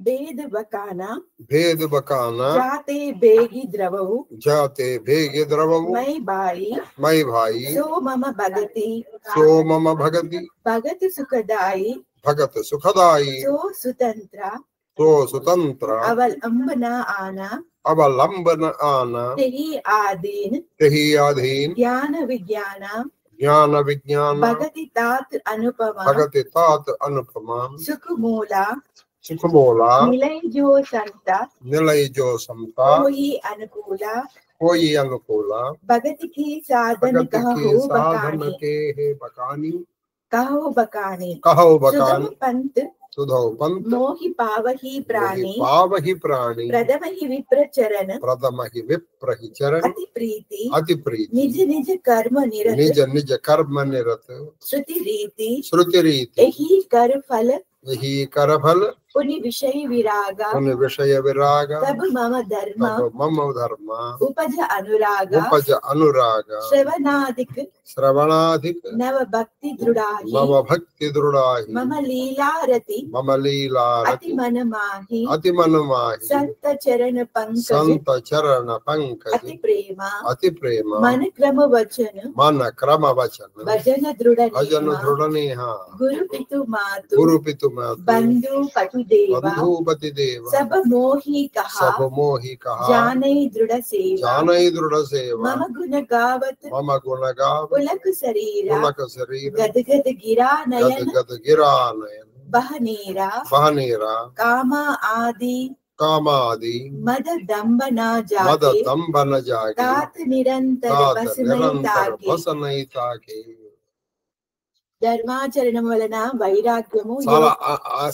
भेद बकाना जाते बेगी द्रवऊ मई भाई सो मम भगति भगत सुखदाई सो सुतंत्र अवलंबन आना तेहि आधीन ज्ञान विज्ञान भगति तात अनुपमा सुख मूला निलय जो संता कोई अनुकूला भगति की साधन कहो बकानी सुगम पंत मोहि पावहि प्राणी प्रथम ही विप्रचरण अति प्रीति निज निज कर्म निरत श्रुति रीति यही कर फल पुनि विषय विरागा तब मम धर्म उपज अनुराग श्रवणाधिक नव भक्ति दृढ़ाहि मम लीलारति अति मन माहि संत चरण पंकज अति प्रेम मन क्रम वचन भजन दृढ़ गुरु पितु मातु बंधु पति देवा सब मोहि कहा जानै दृढ़ सेवा मम गुण गावत पुलक शरीरा गदगद गिरा नयन बहनेरा कामा आदि मद दंब न जाके तात निरंतर बस नहीं ताके ధర్మాచరణం వలన వైరాగ్యము చాలా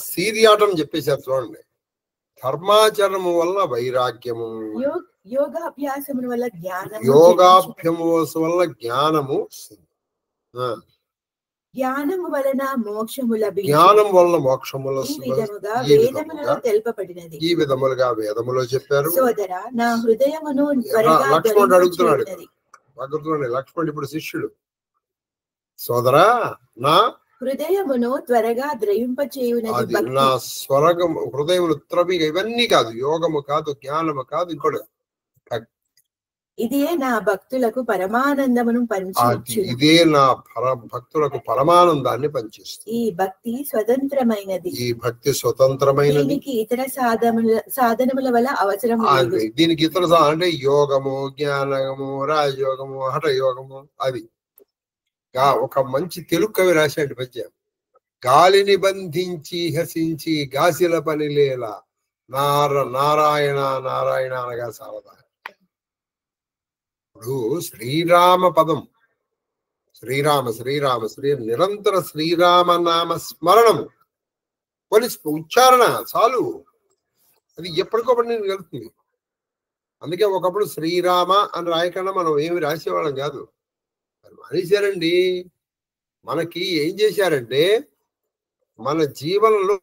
సీరియాటం చెప్పేశారు చూడండి. ధర్మాచరణము వల్ల వైరాగ్యము, యోగాభ్యాసము వల్ల జ్ఞానము, జ్ఞానము వలన మోక్షము లభించును. జ్ఞానం వలన మోక్షము తెలుపబడినది. ఈ విధములుగా వేదములో చెప్పారు. సోదరా, నా హృదయమును త్వరగా లక్ష్మణుడు అడుగుతున్నాడు. లక్ష్మణుడు ఇప్పుడు శిష్యుడు. సోదరా, నా హృదయమును త్వరగా ద్రవింపచేయునది. నా స్వరగము, హృదయమును త్రవిగా, ఇవన్నీ కాదు, యోగము కాదు, జ్ఞానము కాదు, ఇంకోటి ఇదే నా భక్తులకు పరమానందమును పంచిచ్చు. ఇదే నా భక్తులకు పరమానందాన్ని పంచిస్తుంది. ఈ భక్తి స్వతంత్రమైనది. దీనికి ఇతర సాధనముల వల్ల అవసరం లేదు. దీనికి ఇతర అంటే యోగము, జ్ఞానము, రాజయోగము, హఠయోగము, అది ఒక మంచి తెలుగు కవి రాశాడు పద్యం. గాలిని బంధించి హసించి గాసిల పనిలేలా నారాయణ నారాయణ అనగా సావదా. ఇప్పుడు శ్రీరామ పదం, శ్రీరామ శ్రీరామ శ్రీ నిరంతర శ్రీరామ నామ స్మరణము, కొన్ని ఉచ్చారణ చాలు, అది ఎప్పటికొప్పటి నేను వెళ్తుంది. అందుకే ఒకప్పుడు శ్రీరామ అని రాయకుండా మనం ఏమి రాసేవాళ్ళం కాదు. మనిషారండి, మనకి ఏం చేశారంటే మన జీవనంలో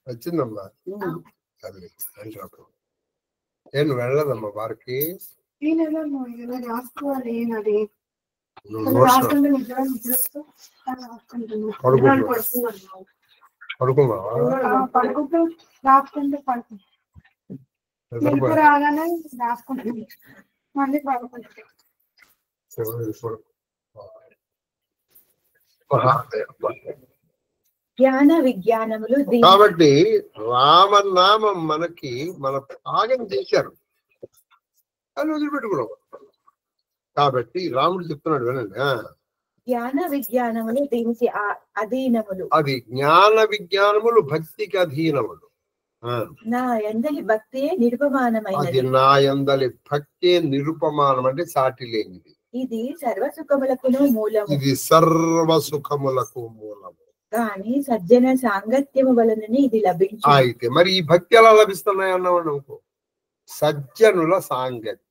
వచ్చిందమ్మా అది నేను వెళ్ళదమ్మా వారికి రాగానే రాసుకుంటుంది మళ్ళీ పడుకుంటుంది. జ్ఞాన విజ్ఞానములు కాబట్టి రామనామం మనకి మన త్యాగం చేశారు అని వదిలిపెట్టుకున్నాం. కాబట్టి రాముడు చెప్తున్నాడు వినండి, జ్ఞాన విజ్ఞానములు దీనికి అధీనములు. అది జ్ఞాన విజ్ఞానములు భక్తికి అధీనములు. నా యందలి భక్తియే నిరుపమానమైనది. అది నా యందలి భక్తి నిరుపమానం అంటే సాటి లేనిది. ఇది సర్వసుఖములకును మూలము. ఇది సర్వసుఖములకు మూలము. కానీ సజ్జన సాంగత్యము వలననే ఇది లభించు. అయితే మరి ఈ భక్తి ఎలా లభిస్తున్నాయి అన్నావు అనుకో, సజ్జనుల సాంగత్యం.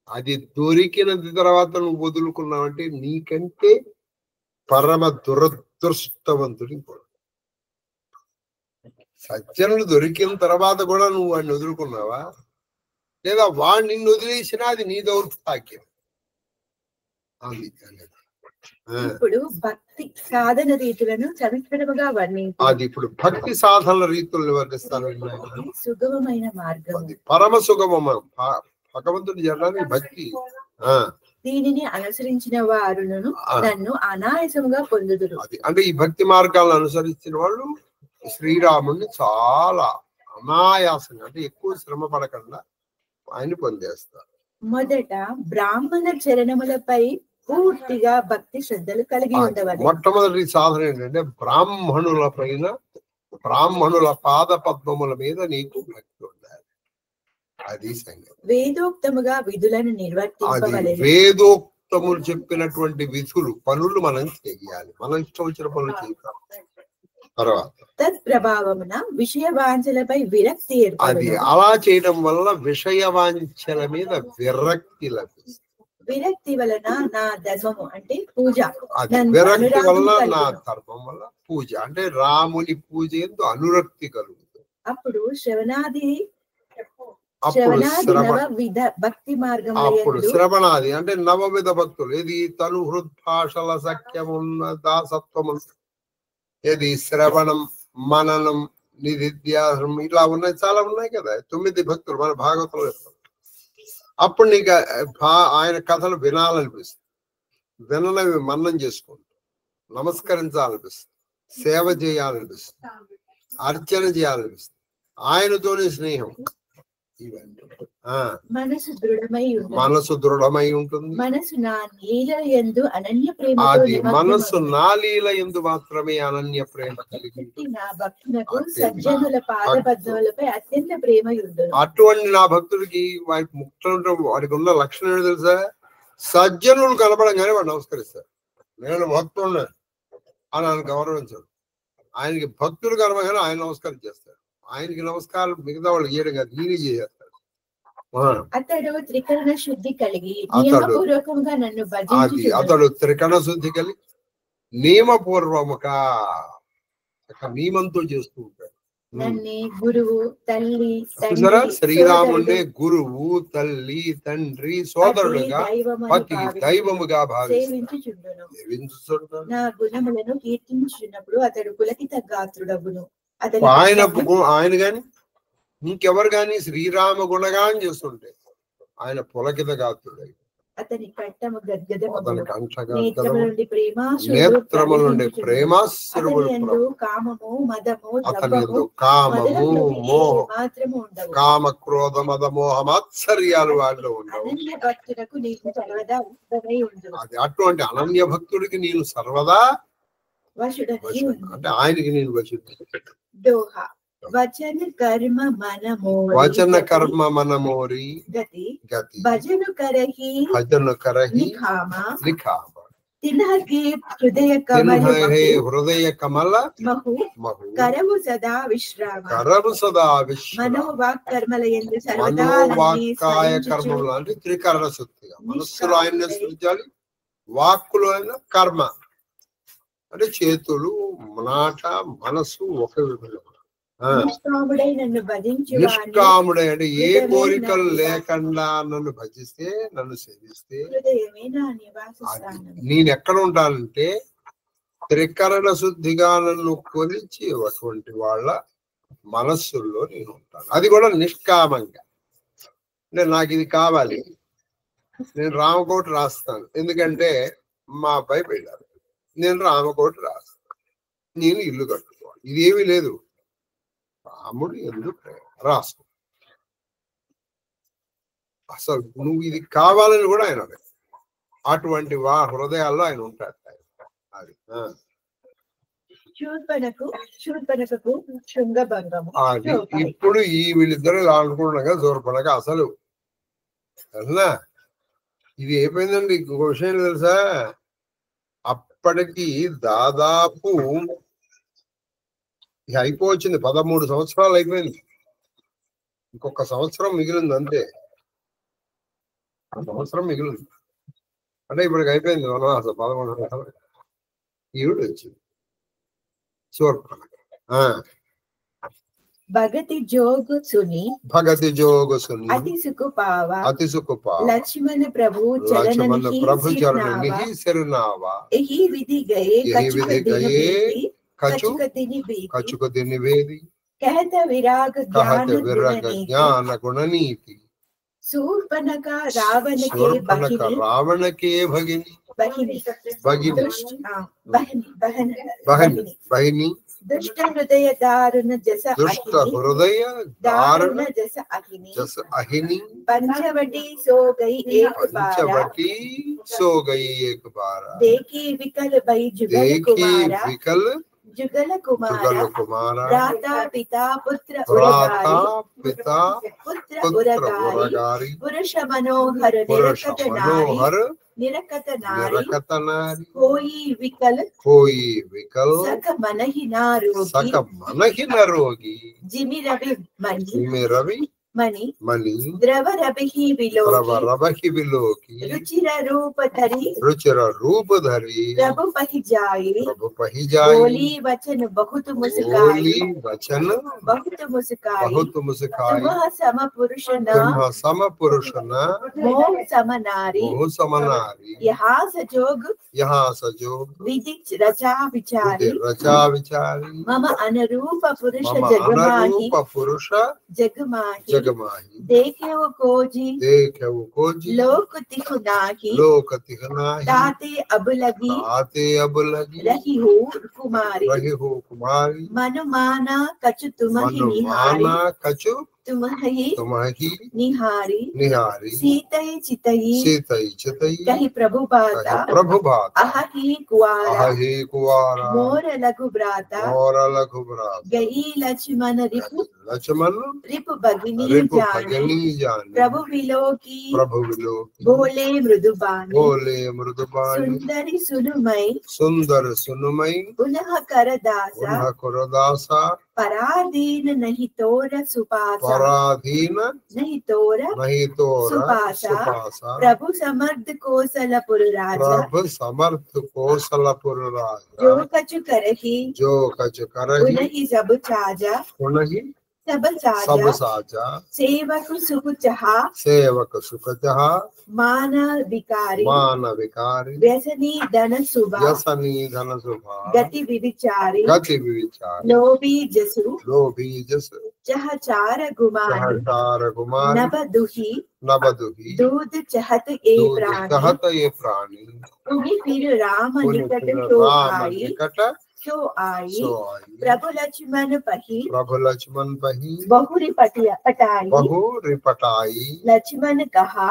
అది దొరికినది తర్వాత నువ్వు వదులుకున్నావంటే నీకంటే పరమ దురదృష్టవంతుడి కూడా. సజ్జనులు దొరికిన తర్వాత కూడా నువ్వు వాడిని వదులుకున్నావా, లేదా వాడు నిన్ను వదిలేసినా అది నీ దౌర్భాగ్యం. ఇప్పుడు భక్తి సాధన రీతులను సవిస్తరముగా వర్ణించు. అది ఇప్పుడు భక్తి సాధన రీతులను వర్ణిస్తాను. సుగమమైన మార్గం, అది పరమ సుగమ భగవంతుడి జరడానికి భక్తి. దీనిని అనుసరించిన వారును నన్ను అనాయాసముగా పొందుదురు. అది అంటే ఈ భక్తి మార్గాలను అనుసరించిన వాళ్ళు శ్రీరాముడిని చాలా అనాయాసంగా అంటే ఎక్కువ శ్రమ పడకుండా ఆయన పొందేస్తారు. మొదట బ్రాహ్మణ చరణములపై పూర్తిగా భక్తి శ్రద్ధలు కలిగి ఉండవాలి. మొట్టమొదటి సాధన ఏంటంటే బ్రాహ్మణుల పైన, బ్రాహ్మణుల పాద పద్మముల మీద నీకు భక్తి ఉండాలి. అది సంగతి. వేదోక్తముగా విధులను నిర్వర్తించవలెను. వేదోక్తములు చెప్పినటువంటి విధులు పనులు మనం చేయాలి. మనం ఇష్టం వచ్చిన పనులు చేయాలి. తర్వాత తత్ప్రభావమున విషయ వాంఛలపై విరక్తి ఏర్పడును. అది అలా చేయడం వల్ల విషయ వాంఛల మీద విరక్తి లభిస్తుంది. విరక్తి వలన నా ధర్మము అంటే పూజ, విరక్తి వల్ల నా ధర్మం వల్ల పూజ అంటే రాముని పూజ ఎందు అనురక్తి కలుగుతుంది. అప్పుడు శ్రవణాది భక్తి మార్గం. అప్పుడు శ్రవణాది అంటే నవవిధ భక్తులు. ఇది తను హృద్భాషల సఖ్యమున్న దాసత్వము, ఇది శ్రవణం, మననం, నిధిధ్యాసనం, ఇట్లా ఉన్నాయి, చాలా ఉన్నాయి కదా. 9 భక్తులు మన భాగవతంలో. అప్పుడు నీకు ఆయన కథలు వినాలనిపిస్తుంది, విననవి మన్నం చేసుకుంటూ నమస్కరించాలనిపిస్తుంది, సేవ చేయాలనిపిస్తుంది, అర్చన చేయాలనిపిస్తుంది, ఆయనతోనే స్నేహం. ఇవన్నీ మనసు దృఢమై ఉంటుంది. మనసు నా లీల యందు అనన్య ప్రేమ. అది మనసు నా లీల యందు మాత్రమే అనన్య ప్రేమ కలిగి నా భక్తులకు సజ్జనుల పాదపద్మములపై అత్యంత ప్రేమ ఉండును. అటువంటి నా భక్తుడికి వాడికి ముఖ్యంగా వాడికి ఉన్న లక్షణం ఏంటో తెలుసా? సజ్జనులు కనపడంగానే వాడు నమస్కరిస్తారు. నేను భక్తుడు అని ఆయన గౌరవించాడు. ఆయనకి భక్తులు కనపడగానే ఆయన నమస్కారం చేస్తారు. ఆయనకి నమస్కారం మిగతా వాళ్ళు చేయడం కాదు, ఈయన చేస్తారు. అతడు త్రికరణ శుద్ధి కలిగి నియమపూర్వకంగా నన్ను భజించుచున్నాడు. అతడు త్రికరణ శుద్ధి కలిగి నియమపూర్వముగా నియమంతో చేస్తూ ఉంటాడు. నన్నే గురువు, తల్లి, శ్రీరాముడే గురువు, తల్లి, తండ్రి, సోదరుడుగా పతి దైవముగా భావించుచుండును. నా గుణములను కీర్తించున్నప్పుడు అతడు పులకిత గాత్రుడగును. ఆయన గాని ఇంకెవరు గాని శ్రీరామ గుణగానం చేస్తుంటే ఆయన పులకిత గాత్రుడై, అతని కంఠము గద్గదము, అతని కంఠగద్గదము, నేత్రముల నుండి ప్రేమాశ్రువులు, కామము, మదము, అతని కామము, మోహము, కామ క్రోధ మద మోహ మాత్సర్యాలు వాళ్ళు ఉండవు. అది అటువంటి అనన్య భక్తుడికి నేను సర్వదా వశుడని, అంటే ఆయనకి నేను వశుడు. వచన కర్మ మనమోరి గతి భజను కరహి లిఖామ తినహి హృదయ కమల కరవు సదా విశ్రామ మనోవాక్కర్మల యందు మనోవాక్కాయ కర్మలు అంటే త్రికరణ శుద్ధిగా మనస్సులో ఆయన సృజించాలి, వాక్కులో ఆయన కర్మ అంటే చేతులు మాట మనసు ఒక విధంగా నిష్కాముడై నన్ను భజించువాని నిష్కాముడై అంటే ఏ కోరికలు లేకుండా నన్ను భజిస్తే నన్ను సేవిస్తే హృదయమే నా నివాస స్థానం. నేను ఎక్కడ ఉంటానంటే త్రికరణ శుద్ధిగా నన్ను కొలిచి అటువంటి వాళ్ళ మనస్సుల్లో నేను ఉంటాను. అది కూడా నిష్కామంగా. అంటే నాకు ఇది కావాలి, నేను రామకోటి రాస్తాను, ఎందుకంటే మా అబ్బాయి పెళ్ళారు, నేను రామకోటి రాస్తాను, నేను ఇల్లు కట్టుకోవాలి, ఇదేమీ లేదు. రాముడు ఎందుకు రాసు అసలు నువ్వు ఇది కావాలని కూడా ఆయన అటువంటి హృదయాల్లో ఆయన ఉంటాడు. అది ఇప్పుడు ఈ వీళ్ళిద్దరు అనుకుంటున్నాగా శూర్పణఖ అసలు అన్నా ఇది అయిపోయిందండి. ఇంకొక విషయం తెలుసా, అప్పటికి దాదాపు అయిపోవచ్చింది, 13 సంవత్సరాలు అయిపోయింది, ఇంకొక సంవత్సరం మిగిలింది అంతే. సంవత్సరం మిగిలింది అంటే ఇప్పటికి అయిపోయింది వనవాసం 11 సంవత్సరాలు. ఈవిడ వచ్చింది శూర్పణఖ. భగతి జోగు సుని అతి సుఖపావ లక్ష్మణ ప్రభు చరణి శరణావా ఎహి విధి గయే కచుక దినివేది कहत विराग ज्ञान गुण नीति शूर्पणख रावण के भगिनी बहिनी दुष्ट हृदय दारुण जस अहिनी पंचवटी सो गई एक बार देखी विकल भई जुगल कुमारा भ्राता पिता पुत्र उरगारी पुरुष मनोहर निरकत नारी कोई विकल सक मन ही न रोगी जिमि रवि मणि द्रव रवि विलोकी रुचिर रूप धरी प्रभु पहि जाई बोली वचन बहुत मुस्काई तुम सम पुरुष न मोह सम नारी यहाँ सजोग विधि रचा विचारी मम अनुरूप पुरुष जगमाही देखे वो कोजी लोक तिहुनाही ताते अब लगी रही हो कुमारी मनुमाना कछु तुम्हि निहारी सीतई चितई कही प्रभु बाता अहि कुआरा मोर लघु ब्राता गई लक्ष्मण रिपु भगिनी जाने प्रभु विलोकी बोले मृदुबानी सुंदर सुनुमई पुनः करदासा पराधीन नहीं तोर सुपासा सुपासा प्रभु समर्थ कोसलपुर राजा जो कछु करही उन्हीं सब चाजा सब साजा सेवक सुख चाहा मान विकारी व्यसनी धन सुभा गति विविचारी लोभी जसु चहचार गुमानी नभ दुही दूध चहत ए प्राणी उन्हीं फिर राम निकट तो आई प्रभु लक्ष्मण पही बहुरी पटाई लक्ष्मण कहा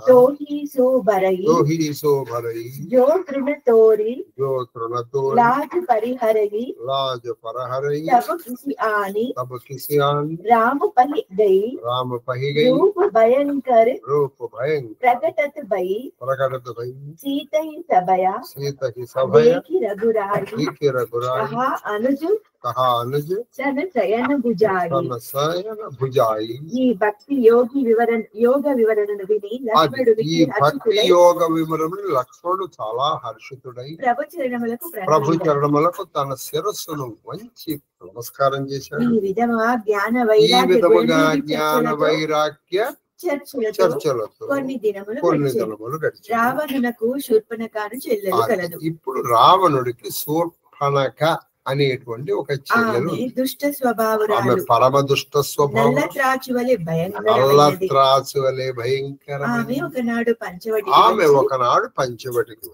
तो ही सो भरई जो तृण तोरी लाज परिहरई तब किसी आनी राम पही गई रूप भयंकर प्रकटत भई सीतहि सबया देखी रघुराई की रघुराई कहा अनुज सन शयन भुजाई ఈ భక్తి యోగ వివరణను విని లక్ష్మణుడికి ఈ భక్తి యోగ వివరణను లక్ష్మణుడు చాలా హర్షితుడై ప్రభు చరణములకు తన శిరస్సును వంచి నమస్కారం చేశాడు. ఈ విధముగా జ్ఞాన వైరాగ్య చర్చలతో కొన్ని దినములు గడిచాయి. రావణునకు శూర్పణఖను చెల్లెలు కలదు. ఇప్పుడు రావణుడికి శూర్పణఖ అనేటువంటి ఒక చెల్లెలు, దుష్ట స్వభావరాలు, పరమ దుష్ట స్వభావం, నల్ల త్రాచు వలె భయంకరమైన ఆమె ఒకనాడు పంచవటికి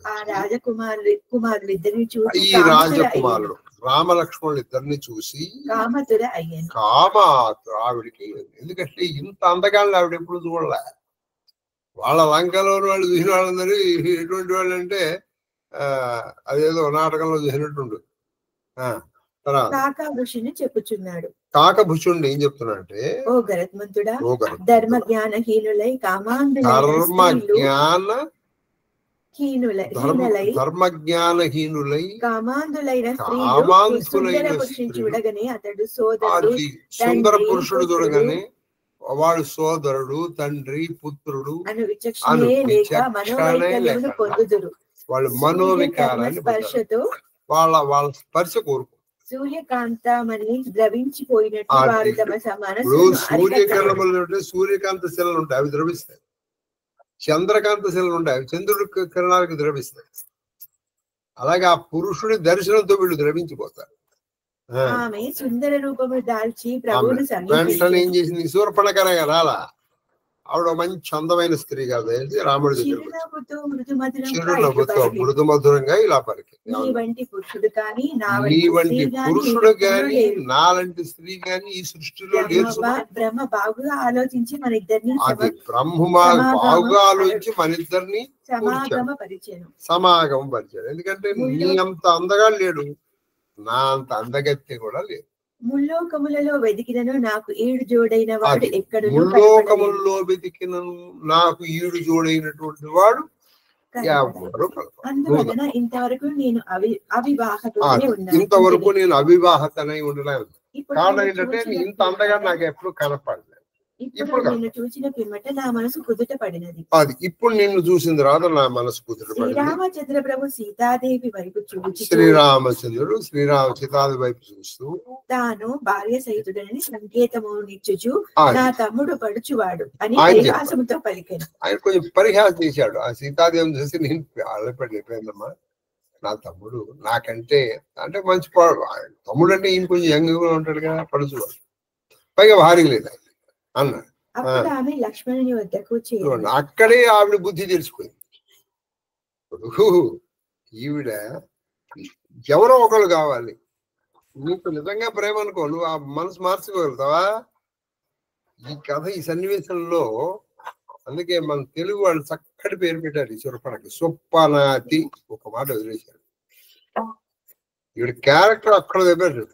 కుమారులిద్దరిని చూసి ఈ రాజకుమారుడు రామలక్ష్మణులు ఇద్దరిని చూసి ఆవిడికి, ఎందుకంటే ఇంత అందగాళ్ళు ఆవిడ ఎప్పుడు చూడలే. వాళ్ళ లంకలోని వాళ్ళు చూసిన వాళ్ళందరూ ఎటువంటి వాళ్ళు అంటే అదేదో నాటకంలో చూసినట్టుండు. కాకభుషుని చెప్పుచున్నాడు. కాకభుషుడు ఏం చెప్తున్నాడంటే, ఓ గరత్మంతుడా, ధర్మ జ్ఞానహీనులై ధర్మజ్ఞానహీనులై కామాంధులైన పురుషుని చూడగానే అతడు సుందర పురుషుడు చూడగానే వాడు సోదరుడు, తండ్రి, పుత్రుడు పొందుదురు. వాళ్ళు మనోవికారాన్ని స్పర్శతో వాళ్ళ స్పర్శ కోరుకు. సూర్యకాంతమని ద్రవించిపోయినట్టు వారు తమ సూర్యకిరణములు సూర్యకాంత శిలలు ఉంటాయి, అవి ద్రవిస్తాయి. చంద్రకాంత శిలలు ఉంటాయి, అవి చంద్రుడి కిరణాలకు ద్రవిస్తాయి. అలాగే ఆ పురుషుడి దర్శనంతో వీళ్ళు ద్రవించిపోతారు. ఆమె సుందర రూపము దాల్చి ప్రభువును వెంటనే ఏం చేసింది, శూర్పణఖ రాలా, ఆవిడ మంచి అందమైన స్త్రీ కాదు, రాముడి దగ్గర మృదు మధురంగా ఇలా పలికి, నీ వంటి పురుషుడు గాని నాలాంటి స్త్రీ గాని ఈ సృష్టిలో లేదు. బ్రహ్మ బాగుగా ఆలోచించి మన ఇద్దరిని బాగుగా ఆలోచించి మన ఇద్దరిని సమాగమ పరిచాడు. ఎందుకంటే నీ అంత అందగా లేడు, నా అంత అందగత్తె కూడా లేదు. ముల్లోకములలో వెతికినను నాకు 7 జోడైన వాడు ఎక్కడను, ముల్లోకములలో వెతికినను నాకు 7 జోడైనటువంటి వాడు ఎవరు అందువలన ఇంతవరకు నేను అవివాహతనై ఉండలేదు. కారణం ఏంటంటే ఇంత అందగా నాకు ఎప్పుడు కనపడలేదు. ఇప్పుడు నిన్ను చూసిన పిమ్మట నా మనసు కుదుట పడినది. అది ఇప్పుడు నిన్ను చూసిన తర్వాత నా మనసు కుదుట పడింది. శ్రీరామచంద్ర ప్రభు సీతాదేవి వైపు చూసి శ్రీరామచంద్రుడు సీతాదేవి వైపు చూస్తూ తాను భార్య సహితుడని సంకేతము నిచ్చుచు నా తమ్ముడు పడుచువాడు అని పరిహాసముతో పలికాను. ఆయన కొంచెం పరిహాసం చేశాడు. ఆ సీతాదేవిని చూసి నేను ఆడపడిపోయిందమ్మా, నా తమ్ముడు నాకంటే అంటే మంచి తమ్ముడు అంటే ఈయన కొంచెం యంగ్ గా ఉంటాడు కదా, పడుచువాడు, పైగా భార్య లేదు అన్నాడు. లక్ష్మణుని వద్దకు అక్కడే ఆవిడ బుద్ధి తెలిసిపోయింది. ఈవిడ ఎవరో ఒకళ్ళు కావాలి, నీకు నిజంగా ప్రేమ అనుకో, నువ్వు ఆ మనసు మార్చుకోగలుగుతావా? ఈ కథ ఈ సన్నివేశంలో అందుకే మన తెలుగు వాళ్ళు చక్కటి పేరు పెట్టారు ఈ శూర్పణఖకి, సొప్పనాతి. ఒక మాట వదిలేశారు. ఈవిడ క్యారెక్టర్ అక్కడ చెప్పారు.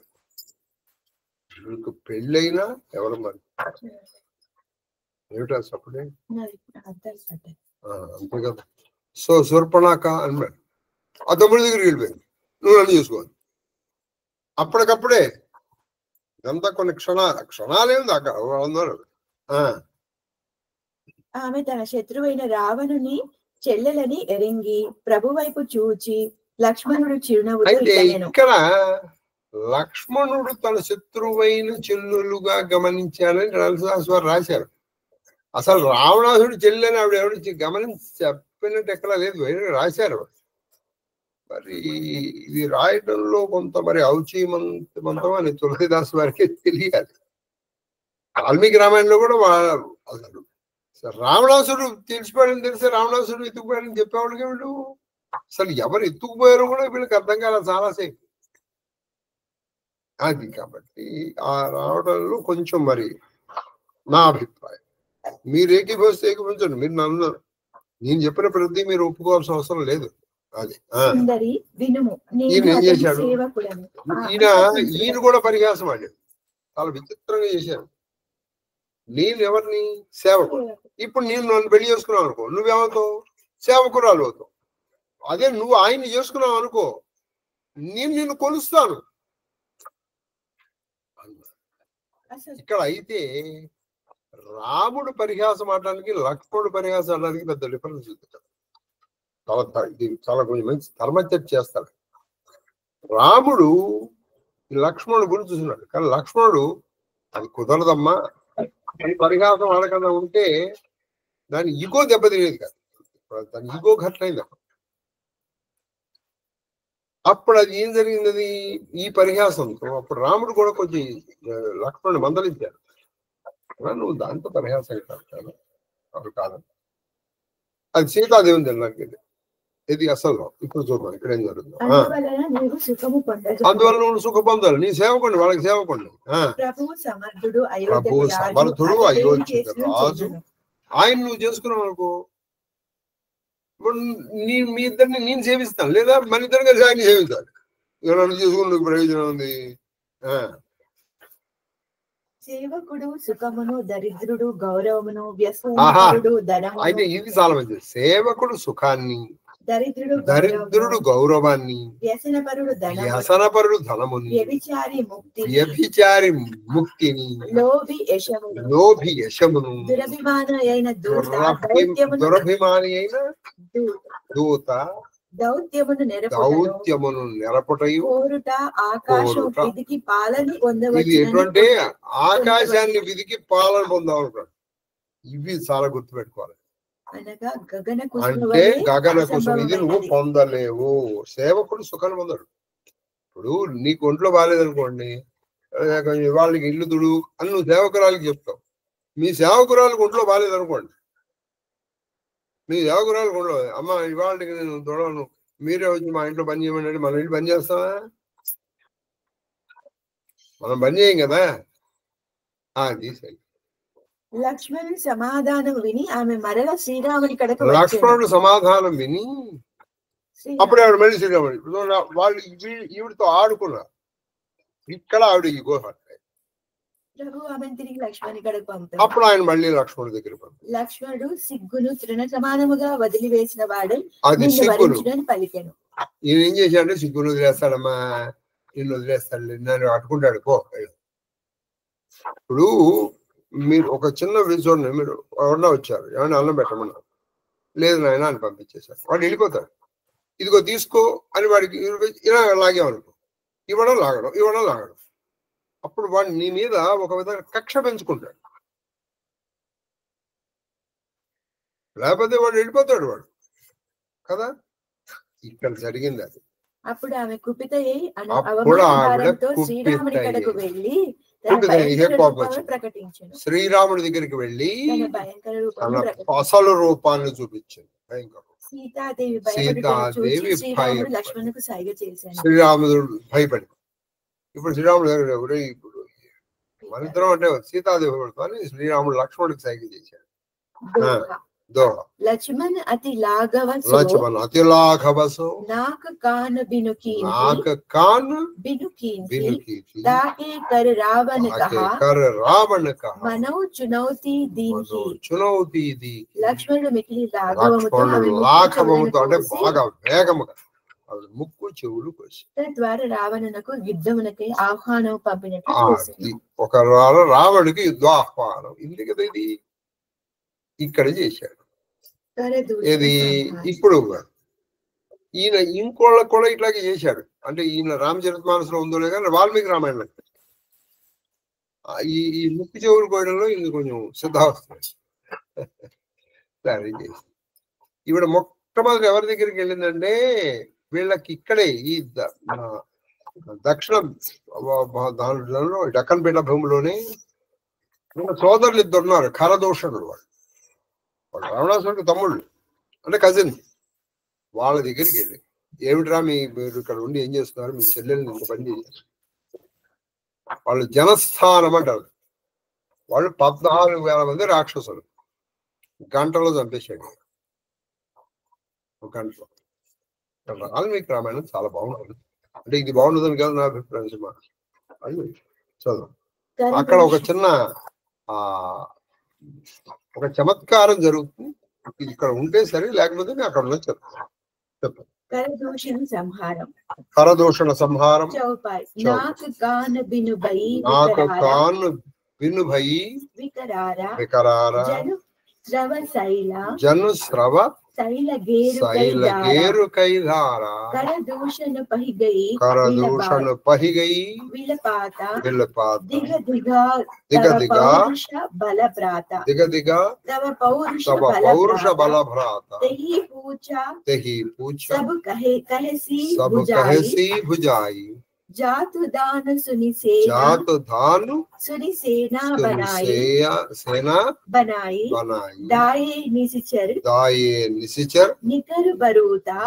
వీళ్ళకి పెళ్ళైనా ఎవరు మరి ఏమిటా సప్పుడే అంతే కదా. సో శూర్పణఖ అన్నాడు, ఆ తమ్ముడి దగ్గరికి వెళ్ళిపోయింది, నువ్వు నన్ను చూసుకోవాలి. అప్పటికప్పుడే ఇదంతా కొన్ని క్షణాలేంది అక్కడ అన్నారు. ఆమె తన శత్రువైన రావణుని చెల్లెలని ఎరింగి ప్రభు వైపు చూచి లక్ష్మణుడు చిరునవ్వు. ఇక్కడ లక్ష్మణుడు తన శత్రువైన చెల్లులుగా గమనించాలని నరసింహస్వామి రాశారు. అసలు రావణాసుడు చెల్లని ఆవిడ ఎవరు గమనించి చెప్పినట్టు ఎక్కడా లేదు, రాశారు. మరి ఇది రాయటంలో కొంత మరి ఔచిమంతం అని తులసిదాస్ వారికి తెలియాలి. వాల్మీకి రామాయణంలో కూడా అసలు రావణాసుడు తెలిసిపోయాడని తెలిస్తే రావణాసుడు ఎత్తుకుపోయాడని చెప్పేవాళ్ళకి వీళ్ళు అసలు ఎవరు ఎత్తుకుపోయారో కూడా వీళ్ళకి అర్థం కాల చాలాసేపు. అది కాబట్టి ఆ రావడంలో కొంచెం మరి నా అభిప్రాయం. మీరు ఏకీభవించండి, మీరు నేను చెప్పిన ప్రతి మీరు ఒప్పుకోవాల్సిన అవసరం లేదు. అది ఈయన ఏం చేశాడు, ఈయన కూడా పరిహాసం ఆడాడు, చాలా విచిత్రంగా చేశాడు. నేను ఎవరిని సేవకుడు, ఇప్పుడు నేను నన్ను పెళ్లి చేసుకున్నావు అనుకో, నువ్వేమవుతావు, సేవకురాలు అవుతావు. అదే నువ్వు ఆయన్ని చేసుకున్నావు అనుకో, నేను నిన్ను కొలుస్తాను. ఇక్కడ అయితే రాముడు పరిహాసం ఆడడానికి లక్ష్మణుడు పరిహాసం ఆడడానికి పెద్ద డిఫరెన్స్ ఉంది. చాలా కొంచెం మంచి ధర్మచర్చ చేస్తాడు. రాముడు లక్ష్మణుడు గురించి చూస్తున్నాడు, కానీ లక్ష్మణుడు అది కుదరదమ్మా అని పరిహాసం ఆడకుండా ఉంటే దాని ఈగో దెబ్బతినేది కాదు, దాని ఈగో ఘటనైంది. అప్పుడు అది ఏం జరిగింది, అది ఈ పరిహాసంతో అప్పుడు రాముడు కూడా కొంచెం లక్ష్మణుడు మందలించాడు, నువ్వు దాంతో పరిహాసం కాదు అప్పుడు కాదు. అది సీతాదేవిని తినడానికి ఇది అసలు ఇప్పుడు చూద్దాం ఇక్కడ ఏం జరుగుతుంది. అందువల్ల నువ్వు సుఖ పొందాలి, నీ సేవకుండి, వాళ్ళకి సేవకుండి. ప్రభువు సమర్థుడు అయోధ్య రాజు, ఆయన నువ్వు చేసుకున్నావు అనుకో, మీ ఇద్దరిని నేను సేవిస్తాను, లేదా మన ఇద్దరు కలిసి ఆయన సేవిస్తాడు. నన్ను చేసుకుని ప్రయోజనం ఉంది. సేవకుడు సుఖమును, దరిద్రుడు గౌరవమును, వ్యసనపరుడు ధనమును. అయితే ఇది చాలా మంచిది. సేవకుడు సుఖాన్ని, దరిద్రుడు గౌరవాన్ని, వ్యసనపరుడు ధనముని, వ్యభిచారి ముక్తిని, లోభి యశమును, దురభిమాని అయిన దూత దౌత్యమును నెరపటయు. ఇది ఎటువంటి ఆకాశాన్ని విధికి పాలన పొందాలనుకోండి. ఇవి చాలా గుర్తుపెట్టుకోవాలి. అంటే గగన కుసుమ ఇది నువ్వు పొందలేవు. సేవకుడు సుఖాన్ని పొందడు. ఇప్పుడు నీకు ఒంట్లో బాగాలేదనుకోండి, వాళ్ళకి ఇల్లు తుడు అని నువ్వు సేవకురాలకి చెప్తావు. మీ సేవకురాలకు ఒంట్లో బాగాలేదనుకోండి, మీ సేవకురాలకు ఒంట్లో అమ్మ ఇవాళకి నేను తుడవను, మీరే వచ్చి మా ఇంట్లో పని చేయమని మన ఇంట్లో పని చేస్తావా? మనం పని చేయం కదా. అది సరే. లక్ష్మణుడు సమాధానం విని ఆమె మరల శ్రీరాముని కడకు. లక్ష్మణుడు సమాధానం విని అప్పుడు ఆవిడ మళ్ళీ శ్రీరాముడి వాళ్ళు ఈవిడితో ఆడుకున్నారు. ఇక్కడ ఆవిడ ఈ గోహ ప్రభు ఆమెను తిరిగి లక్ష్మణుని కడకు పంపాడు. అప్పుడు ఆయన మళ్ళీ లక్ష్మణుడి దగ్గర పంపాడు. లక్ష్మణుడు సిగ్గును తృణ సమానముగా వదిలివేసిన వాడు అది సిగ్గును పలికెను. ఈయన ఏం చేశాడంటే సిగ్గును వదిలేస్తాడమ్మా, నిన్ను వదిలేస్తాడు, నన్ను అట్టుకుంటాడు పో. ఇప్పుడు మీరు ఒక చిన్న చూడండి, మీరు ఎవరన్నా వచ్చారు, ఏమన్నా అన్నం పెట్టమన్నారు, లేదు నాయన అని పంపించేశారు, వాడు వెళ్ళిపోతాడు. ఇదిగో తీసుకో అని వాడికి ఇలా లాగేమనుకో, ఇవ్వడం లాగడం. అప్పుడు వాడు నీ మీద ఒక విధంగా కక్ష పెంచుకుంటాడు, లేకపోతే వాడు వెళ్ళిపోతాడు వాడు కదా. ఇక్కడ జరిగింది అది. అప్పుడు ఆమె కుపితయ్యి శ్రీరాముడి కడకు వెళ్ళి శ్రీరాముడి దగ్గరికి వెళ్ళి తన అసలు రూపాన్ని చూపించింది. సీతాదేవి శ్రీరాముడు భయపడి, ఇప్పుడు శ్రీరాముడు దగ్గర ఇప్పుడు మన ఇద్దరం అంటే సీతాదేవి పడుతుంది, శ్రీరాముడు లక్ష్మణుడికి సైగ చేశాడు. లక్ష్మణ్ అతి లాఘవసు నాక కాన్ బినుకీన్ ताके कर रावण कहा మనౌ చునౌతి దీనికి. లక్ష్మణుడు మికిలి లాఘవముతో అంటే బాగా వేగముగా ముక్కు చెవులు కోసి తద్వారా రావణునకు యుద్ధమునకై ఆహ్వానం పంపినట్టు. ఒక రావణుడికి యుద్ధ ఆహ్వానం ఇది కదా, ఇది ఇక్కడ చేశాడు. ఇది ఇప్పుడు ఈయన ఇంకోళ్ళకు కూడా ఇట్లాగే చేశాడు. అంటే ఈయన రామచరితమానసులో ఉందో కానీ వాల్మీకి రామాయణం ఈ ముక్కు చెవులు కోయడంలో ఇది కొంచెం సిద్ధావస్థ. సరే చేసి ఈవిడ మొట్టమొదటి ఎవరి దగ్గరికి వెళ్ళిందంటే వీళ్ళకి ఇక్కడే ఈ దక్షిణ దాంట్లో డక్కన్ పీఠ భూమిలోనే సోదరులు ఇద్దరు ఉన్నారు, ఖరదూషణుడు. వాళ్ళు రావణాసురుడికి తమ్ముళ్ళు అంటే కజిన్. వాళ్ళ దగ్గరికి వెళ్ళి ఏమిట్రా మీరు ఇక్కడ ఉండి ఏం చేస్తున్నారు, మీ చెల్లెల్ని ఇంత పని చేశారు. వాళ్ళు జనస్థానం అంటారు. వాళ్ళు 14,000 మంది రాక్షసులు గంటలో చంపేశాడు. ఒక గంటలో. వాల్మీకి రామాయణం చాలా బాగుంటుంది. అంటే ఇది బాగుంటుందని కాదు నా అభిప్రాయం. చదువు అక్కడ ఒక చిన్న ఒక చమత్కారం జరుగుతుంది. ఇక్కడ ఉంటే సరే, లేకపోతే నేను అక్కడ ఉన్న చెప్పండి. करदूषण संहारम, కరదూషణ సంహారం, चौपाई, चौपाई। नाक कान बिनु भई नाक विकरारा, कान बिनु भई विकरारा, विकरारा, जनु स्रव शैला, जन स्रव शैल गेरु शैल कैदारा, गेरु कैधारा, करदूषण पहि गई करदूषण पहि गई विलपाता, विलपाता, दिग दिगा दिग तव दिगा पौरुष बल भ्राता, दिग दिगा तव पौरुष तब बल पौरुष भ्राता, बल भ्राता, तेहि पूछा तेहि पूछा सब कहसी सब बुझाई, कहसी बुझाई, जातु दान सुनि सेना, जात धान सुनि सेना सुनि बनाई, सेना बनाई, बनाई, दाये निसिचर दाये निसिचर निकर बरूता,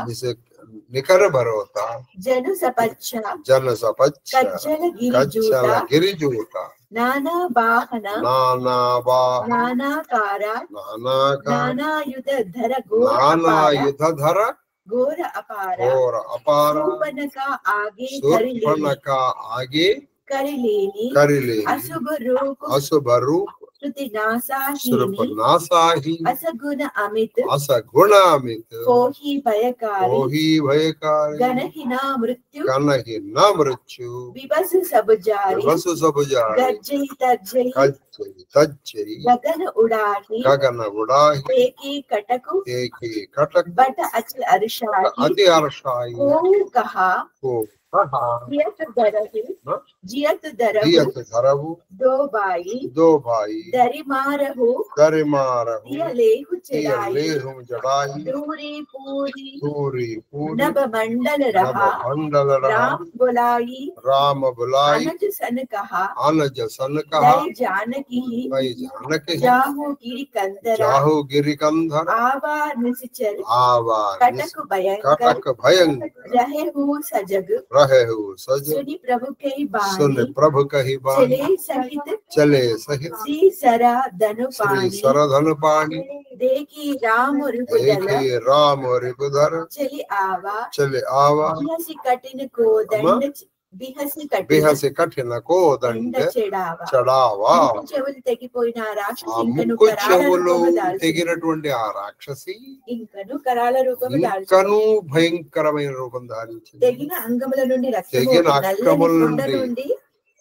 निकर भरोता, जनु सपच्छा जन सपच्छ, कज्जल गिरि कच्छल जूता, गिरिजूता, नाना वाहन नाना वाहन, नानाकार नानाकार, नानायुध धर घोर नाना अपार, युधधर घोर अपार, घोर अपार, शूर्पणखा आगे कर लेनी, शूर्पणखा आगे कर लेनी, कर लेनी, अशुभ रूप अशुभ रूप श्रुति नासाहीनी, श्रुपनासाहीनी, असगुण अमित असगुणामित, कोहि भयकारी, कोहि भयकारी, गणहिना मृत्यु, गणहि न मृत्यु, विवस सब जारी, विवस सब जारी, गर्जई तर्जई, कज्जई तज्जई, गगन उड़ाही, गगन उड़ाही, एकी कटकु, एकी कटक, बट अचल अर्शाही, अति अर्शाई, को कहा को कहा, जियत दरहु, हाँ? जियत दरहु, दियत धरहु, दो भाई, दो भाई, दरि मारहु, दरि मारहु, दिय लेहु दिय चढ़ाई, लेहु जड़ाई, दूरी पूरी, पूरी पूरी, नभ मंडल रहा, नभ मंडल रहा, राम बुलाई, राम बुलाई, अनज सन कहा, अनज सन कहा, लय जानकी, वै जानकी, जाहु गिरि कंदरा, जाहु गिरि कंधर, आवा निसिचर, आवा कटक भयंकर, कटक भयंकर, रहे हु सजग, रहे हो सज, सुनि प्रभु के सुन बानी, प्रभु कही बानी, चले सहित, चले सहित, श्री सरा धनु श्री पानी, सरधन पानी, देखी राम रिपुदल, देखी राम रिपुधर, चली आवा, चले आवा, बिहसी कठिन को दंड, बिहसी बेहसी कठिन को दंड చెడావా, చడావా, ముక్కు చెవులు తెగిపోయిన ఆ రాక్షసి ఆ ఇంకను ముక్కు కరాళ చెవులు రూపము దాల్చింది. తెగినటువంటి ఆ రాక్షసి ఇంకను కరాళ రూపము దాల్చింది. ఇంకను భయంకరమైన రూపం ధారించింది. తెగిన అంగముల నుండి రక్తము తెగిన నల్లని అక్కముల కొండ నుండి నుండి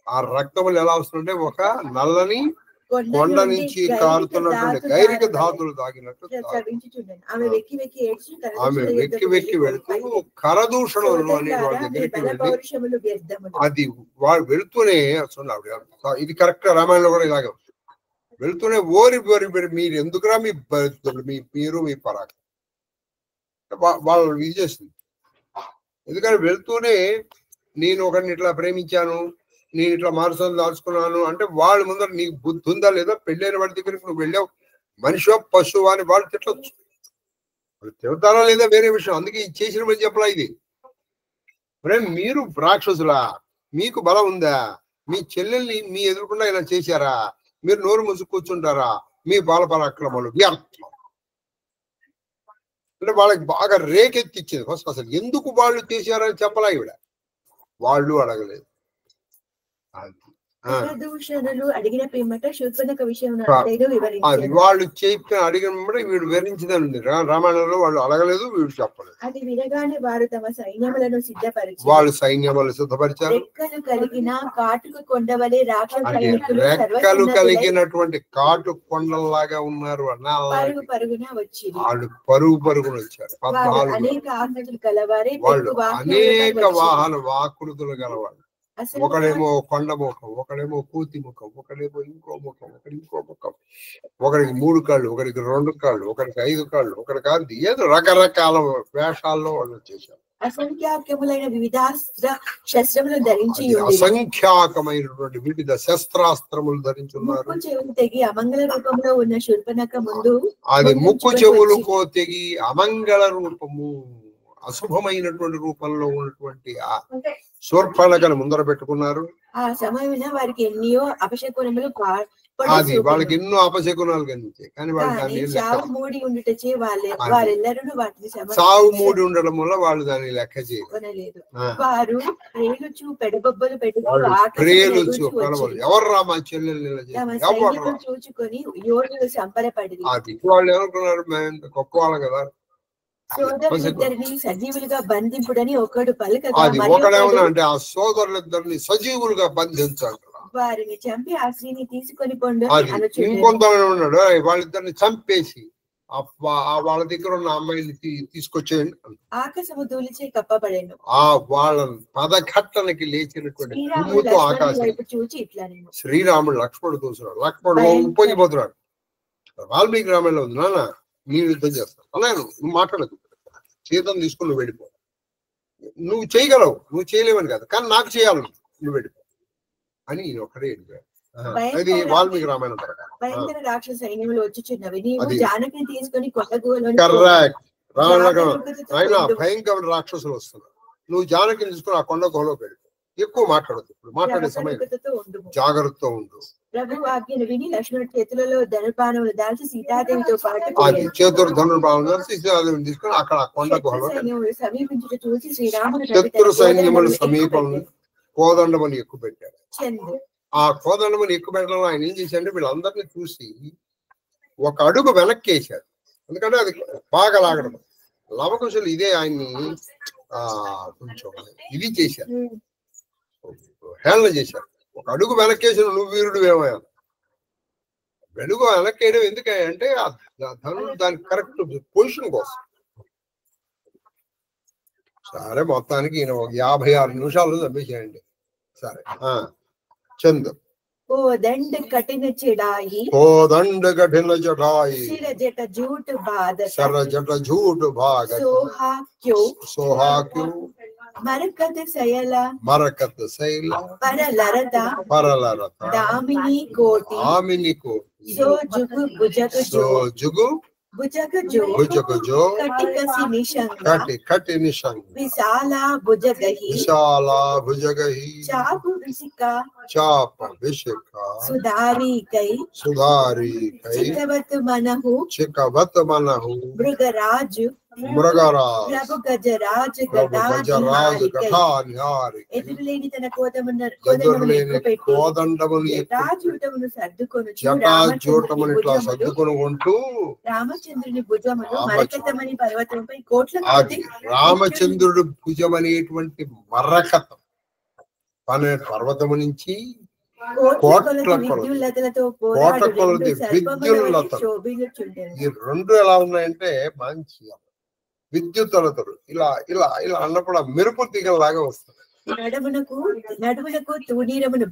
ఆ రక్తములు ఎలా వస్తుంటే ఒక నల్లని కొండ కొండ నుంచి నుండి కారుతున్నటువంటి ధాతు గైరిక ధారలు ధాతులు తాగినట్టు ప్రసవించుచుండెను. ఆమె వెక్కి వెక్కి ఏడ్చి ఆమె వెక్కి వెక్కి వెళుతూ కరదూషణులు అనే వాళ్ళ దగ్గరికి వెళ్ళి పౌరుషములు వ్యర్థములు. అది వాడు వెళుతూనే అసలు ఆవిడ ఇది కరెక్ట్ రామాయణంలో కూడా ఇలాగే వెళుతూనే ఓరి ఓరి మీరు ఎందుకురా మీ మీరు మీ పరాకు వాళ్ళు ఇది చేస్తుంది. ఎందుకంటే వెళుతూనే నేను ఒకరిని ఇట్లా ప్రేమించాను, నేను ఇట్లా మారుసం దాచుకున్నాను అంటే వాళ్ళ ముందర నీకు బుద్ధి ఉందా లేదా, పెళ్ళైన వాడి దగ్గరికి నువ్వు వెళ్ళావు, మనిషో పశువు అని వాళ్ళు తిట్టొచ్చు, వాళ్ళు తిడతారా లేదా వేరే విషయం. అందుకే ఇది చేసిన మని చెప్పలా ఇది. మరి మీరు రాక్షసులా, మీకు బలం ఉందా, మీ చెల్లెల్ని మీ ఎదురుకుండా ఇలా చేశారా, మీరు నోరు ముసుగు కూర్చుంటారా, మీ బాలపరాక్రమాలు వ్యర్థం అంటే వాళ్ళకి బాగా రేకెత్తిచ్చింది. ఫస్ట్ అసలు ఎందుకు వాళ్ళు చేశారని చెప్పలా ఈవిడ, వాళ్ళు అడగలేదు. దూషణలు అడిగిన పిమ్మట శూర్పణఖ విషయం అది వాళ్ళు చెప్పిన అడిగిన వీడు వివరించిందని ఉంది రామాయణంలో. వాళ్ళు అడగలేదు, వీడు చెప్పలేదు. అది వినగానే వారు తమ సైన్యములను సిద్ధపరిచి వాళ్ళు సైన్యములు సిద్ధపరిచారు. రెక్కలు కలిగిన కాటుకు కొండవలే రాక్షస రెక్కలు కలిగినటువంటి కాటు కొండల్లాగా ఉన్నారు పరుగు పరుగున వచ్చి వాళ్ళు పరుగు పరుగున వచ్చారు. 14 అనేక ఆకృతులు కలవారే, వాళ్ళు అనేక వాహన ఆకృతులు గలవాళ్ళు. ఒకడేమో కొండ ముఖం, ఒకడేమో కూతి ముఖం, ఒకడేమో ఇంకో ముఖం, ఒకటి ఇంకో ముఖం, ఒకరికి 3 కాళ్ళు, ఒకరికి 2 కాళ్ళు, ఒకరికి 5 కాళ్ళు, ఒకరికి అది ఏదో రకరకాల వేషాల్లో వాళ్ళు వచ్చేసారు. అసంఖ్యాకములైన వివిధాస్త్ర శస్త్రములు ధరించి అసంఖ్యాకమైనటువంటి వివిధ శస్త్రాస్త్రములు ధరించున్నారు. ముక్కు చెవులు తెగి అమంగళ రూపంలో ఉన్న శూర్పణఖ ముందు అది ముక్కు చెవులు తెగి అమంగళ రూపము, అశుభమైనటువంటి రూపంలో ఉన్నటువంటి ఆ శూర్పణఖను ముందర పెట్టుకున్నారు. ఆ సమయమున వారికి ఎన్నో అపశకునములు అది వాళ్ళకి ఎన్నో అపశకునాలు కనిపించాయి, కానీ వాళ్ళకి సావు మూడి ఉండుటచే వారెల్లరూ వాటిని సావు మూడి ఉండడం వల్ల వాళ్ళు దాన్ని లెక్క చేయలేదు. వారు ప్రేలుచు పెడబొబ్బలు ప్రేలుచు ఎవరు రా మా చెల్లెల్ని చూచుకొని యోధులు సంబరపడి అది వాళ్ళు ఏమనుకున్నారు, మేము గొప్ప వాళ్ళం కదా, సోదరులిద్దరిని సజీవులుగా బంధింపుడని ఒకడు పలుకగా అది మరి ఒకడేమన్నా ఒకడు అంటే ఆ సోదరులిద్దరిని సజీవులుగా బంధించాడు. వారిని చంపి ఆ స్త్రీని తీసుకొని పొండు అది అనుచుండెను. ఇంకొంతమంది ఉన్నాడు, వాళ్ళిద్దరిని చంపేసి వాళ్ళ దగ్గర ఉన్న అమ్మాయిని తీసుకొచ్చేయండి. ఆకాశము ధూళిచే కప్పబడెను. వాళ్ళ పదఘట్టనకి లేచినటువంటి శ్రీరాముడు దుమ్ముతో లక్ష్మణుని ఆకాశం. వైపు చూచి ఇట్లా నేను శ్రీరాముడు లక్ష్మణుడు చూస్తున్నాడు. లక్ష్మణుడు ఉప్పొంగిపోతున్నాడు. వాల్మీకి రామాయణంలో ఉంది, నాన్న నేను యుద్ధం చేస్తాను అన్నాను, నువ్వు మాట్లాడదు, సీతను తీసుకుని నువ్వు వెళ్ళిపో, నువ్వు చేయగలవు, నువ్వు చేయలేవని కాదు, కానీ నాకు చేయాలి, నువ్వు వెళ్ళిపో అని ఈయన ఒక్కడే వెళ్ళిపోయాడు. అది వాల్మీకి రామాయణం. భయంకర రాక్షస సైన్యములు వచ్చుచున్నవి, నీవు అది జానకిని తీసుకొని కొండగుహలో కరెక్ట్ ఆయన భయంకర రాక్షసులు వస్తున్నారు, నువ్వు జానకిని తీసుకుని ఆ కొండ గుహలో వెళ్ళిపో, ఎక్కువ మాట్లాడదు, ఇప్పుడు మాట్లాడే సమయం జాగ్రత్తతో ఉండు. ప్రభు ఆజ్ఞను విని లక్ష్మణుడి చేతులలో ధనుర్బాణములు దాల్చి సీతాదేవితో పాటు అది చేతులు ధనుర్బాణం దాల్చి సీతాదేవిని తీసుకుని అక్కడ కొండ గుహలో సమీపించుట చూసి శ్రీరాముడు శత్రు సైన్యముల సమీపంలో కోదండమని ఎక్కువ పెట్టాడు. చంద్రు ఆ కోదండమని ఎక్కువ పెట్టడంలో ఆయన ఏం చేశాడంటే వీళ్ళందరినీ చూసి ఒక అడుగు వెనక్కి వేశాడు. ఎందుకంటే అది బాగా లాగడం, లవకుశులు ఇదే ఆయన్ని కొంచెం ఇది చేశారు, హేళన చేశారు. ఒక అడుగు వెనక్కేసిన నువ్వు వీరుడు ఏమయ్యా, వెనుక వెనక్కేయడం ఎందుకంటే ధనుడు దానికి కరెక్ట్ పొజిషన్ కోసం. సరే మొత్తానికి ఈయన ఒక 56 నిమిషాలు చంపేసేయండి. సరే చందు కోదండ కఠిన చెడాయి కోదండ కఠిన జటాయి సిర జట జూట్ బాధ సర జట జూట్ భాగ సోహాక్యు మరకత శయల మరకత శైల పరలరత దామిని కోటి ఆమిని కోటి సో జుగు జుగు భుజగజో కటికసి నిషంగ కటి నిషంగ విశాల భుజగహి చాపు విసిక సుధారీకై చికవత్ మనహు మృగరాజు ప్రభు గజరాజ్ ఎదురులేని తన కోదండమును సర్దుకొని రామచంద్రుని భుజమును మరకతమని పర్వతంపై కోట్ల రామచంద్రుడు భుజం అనేటువంటి మరకతం అనే పర్వతము నుంచి కోట్ల విద్యుల్లతలతో ఈ రెండు ఎలా ఉన్నాయంటే మంచి విద్యుత్తలతలు ఇలా ఇలా ఇలా అన్నప్పుడు ఆ మెరుపు తీగలాగా వస్తుంది. నడుమునకు తూణీరమును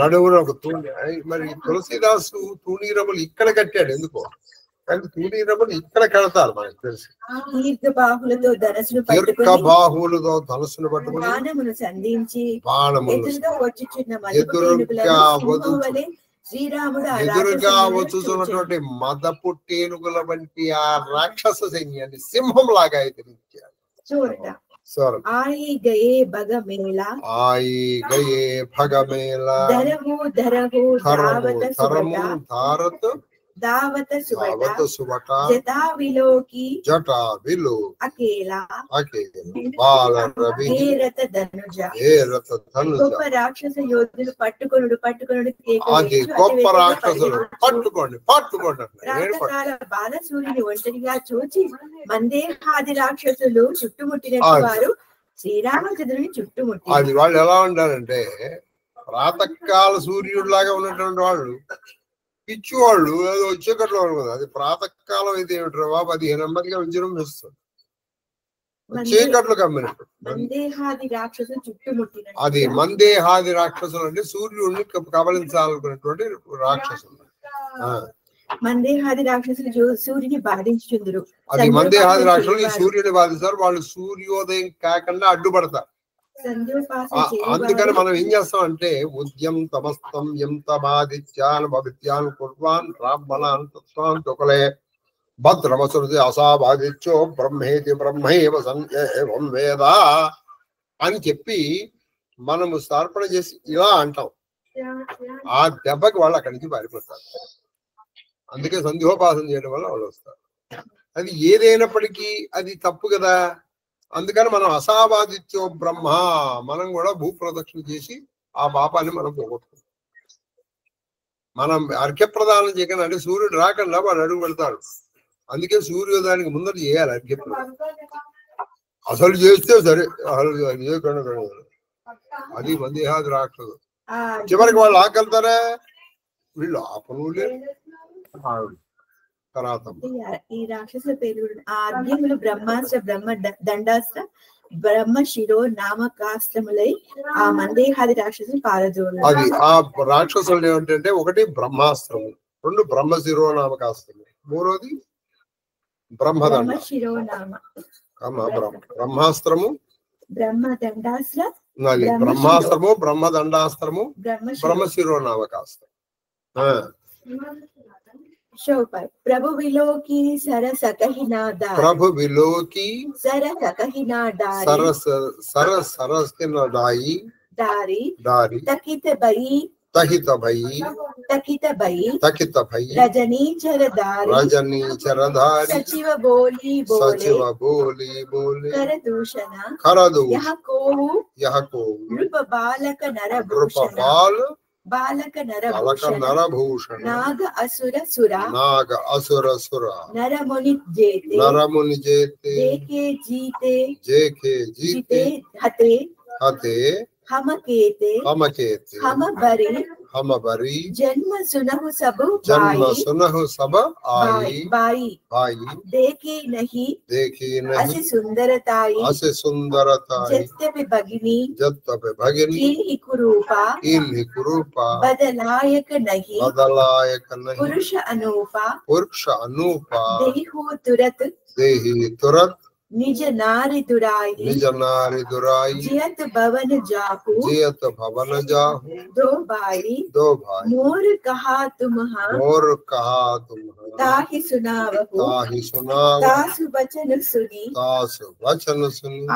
నడుమునకు మరి తులసీదాసు తూణీరములు ఇక్కడ కట్టాడు ఎందుకో, కానీ తూణీరములు ఇక్కడ కడతారు మనకు తెలిసి. దీర్ఘబాహులతో ధనస్సును పట్టుకుని బాణమును సంధించి ఎదురుగా వచ్చుతున్నటువంటి మదపు టేనుగుల వంటి ఆ రాక్షస సైన్యాన్ని సింహం లాగా ఎదిరించాడు. ఆయి గయే భగమేళ ధరము దావత సువట జటా విలోకి అకేలా గొప్ప రాక్షస యోధులు పట్టుకొనుడు గొప్ప రాక్షసులు పట్టుకోండి రాత్రకాల బాలసూర్యుని ఒంటరిగా చూచి మందేహాది రాక్షసులు చుట్టుముట్టినట్టు వారు శ్రీరామచంద్రుని చుట్టుముట్టి. అది వాళ్ళు ఎలా ఉంటారంటే ప్రాతకాల సూర్యుడు లాగా ఉన్నటువంటి వాళ్ళు పిచ్చివాళ్ళు, ఏదో వచ్చేకట్లో కదా, అది ప్రాతకాలం అయితే ఏమిట్రా 15 నెంబర్గా విజృంభిస్తుంది, చీకట్లు కమ్మినట్టు. అది మందేహాది రాక్షసులు అంటే సూర్యుడిని కబలించాలనుకున్నటువంటి రాక్షసులు. మందేహాది రాక్షసులు సూర్యుని బాధించుందరు. అది మందేహాది రాక్షసులు ఈ సూర్యుని బాధిస్తారు, వాళ్ళు సూర్యోదయం కాకుండా అడ్డుపడతారు. అందుకని మనం ఏం చేస్తాం అంటే ఉద్యం తమస్తం ఎంత బాధిత్యాన్ కుర్వాన్ బ్రాహ్మణాన్ తత్వాన్ తుకలే భద్రమసృతి అసాబాధిత్యో బ్రహ్మేతి బ్రహ్మైవ సంయేవం వేద అని చెప్పి మనము సమర్పణ చేసి ఇలా అంటాం. ఆ దెబ్బకి వాళ్ళు అక్కడి నుంచి పారిపోతారు. అందుకే సంధ్యోపాసన చేయడం వల్ల వాళ్ళు వస్తారు. అది ఏదైనప్పటికీ అది తప్పు కదా. అందుకని మనం అసాబాధిత్యో బ్రహ్మ, మనం కూడా భూప్రదక్షిణ చేసి ఆ పాపాన్ని మనం పోగొట్టుకుంటాం. మనం అర్ఘ్యప్రదానం చేయకుండా అంటే సూర్యుడు రాకుండా వాడు అడుగు పెడతాడు, అందుకే సూర్యోదయానికి ముందర చేయాలి అని చెప్పి అసలు చేస్తే సరే అసలు అది మందేహాది రాక్షసు చివరికి వాళ్ళు ఆకెళ్తారా వీళ్ళు ఆపనులే తర్వాత ఈ రాక్షసుల పేరు ఆద్యములు బ్రహ్మాస్త్ర బ్రహ్మ దండాస్త్ర బ్రహ్మ శిరో నామకాస్త్రములై ఆ మందేహాది రాక్షసులు పారదోలు. అది ఆ రాక్షసులు ఏమిటంటే ఒకటి బ్రహ్మాస్త్రము, రెండు బ్రహ్మ శిరో నామకాస్త్రము, మూడోది బ్రహ్మదండ శిరోనామ బ్రహ్మాస్త్రము బ్రహ్మదండాస్త్ర బ్రహ్మాస్త్రము బ్రహ్మదండాస్త్రము బ్రహ్మ శిరోనామకాస్త్రం. प्रभु विलोकी सरस कही ना डारी, प्रभु विलोकी सरस कही ना डारी, सरस सरस सरस के न डाई डारी डारी तकित बई तहित भई तकित बई तकित भई रजनी चरदारी रजनी चरधारी सचिव बोली सचिव बोली बोले कर दूषण यह को नृप बालक नर नृप बाल बालक नरभूषण नाग असुर सुरा नाग असुर सुरा नर मुनि जेते जेके जीते हते हते हम केते हम बरी जन्म सुनहु सब आई भाई देखी नहीं असी सुंदरताई जत्तपि भगिनी इन्हि कुरूपा बदलायक नहीं पुरुष अनूपा देहु तुरत निज नारी दुराई जियत भवन जाहु दो भाई मोर कहा तुम ताहि सुनावहु तासु वचन सुनी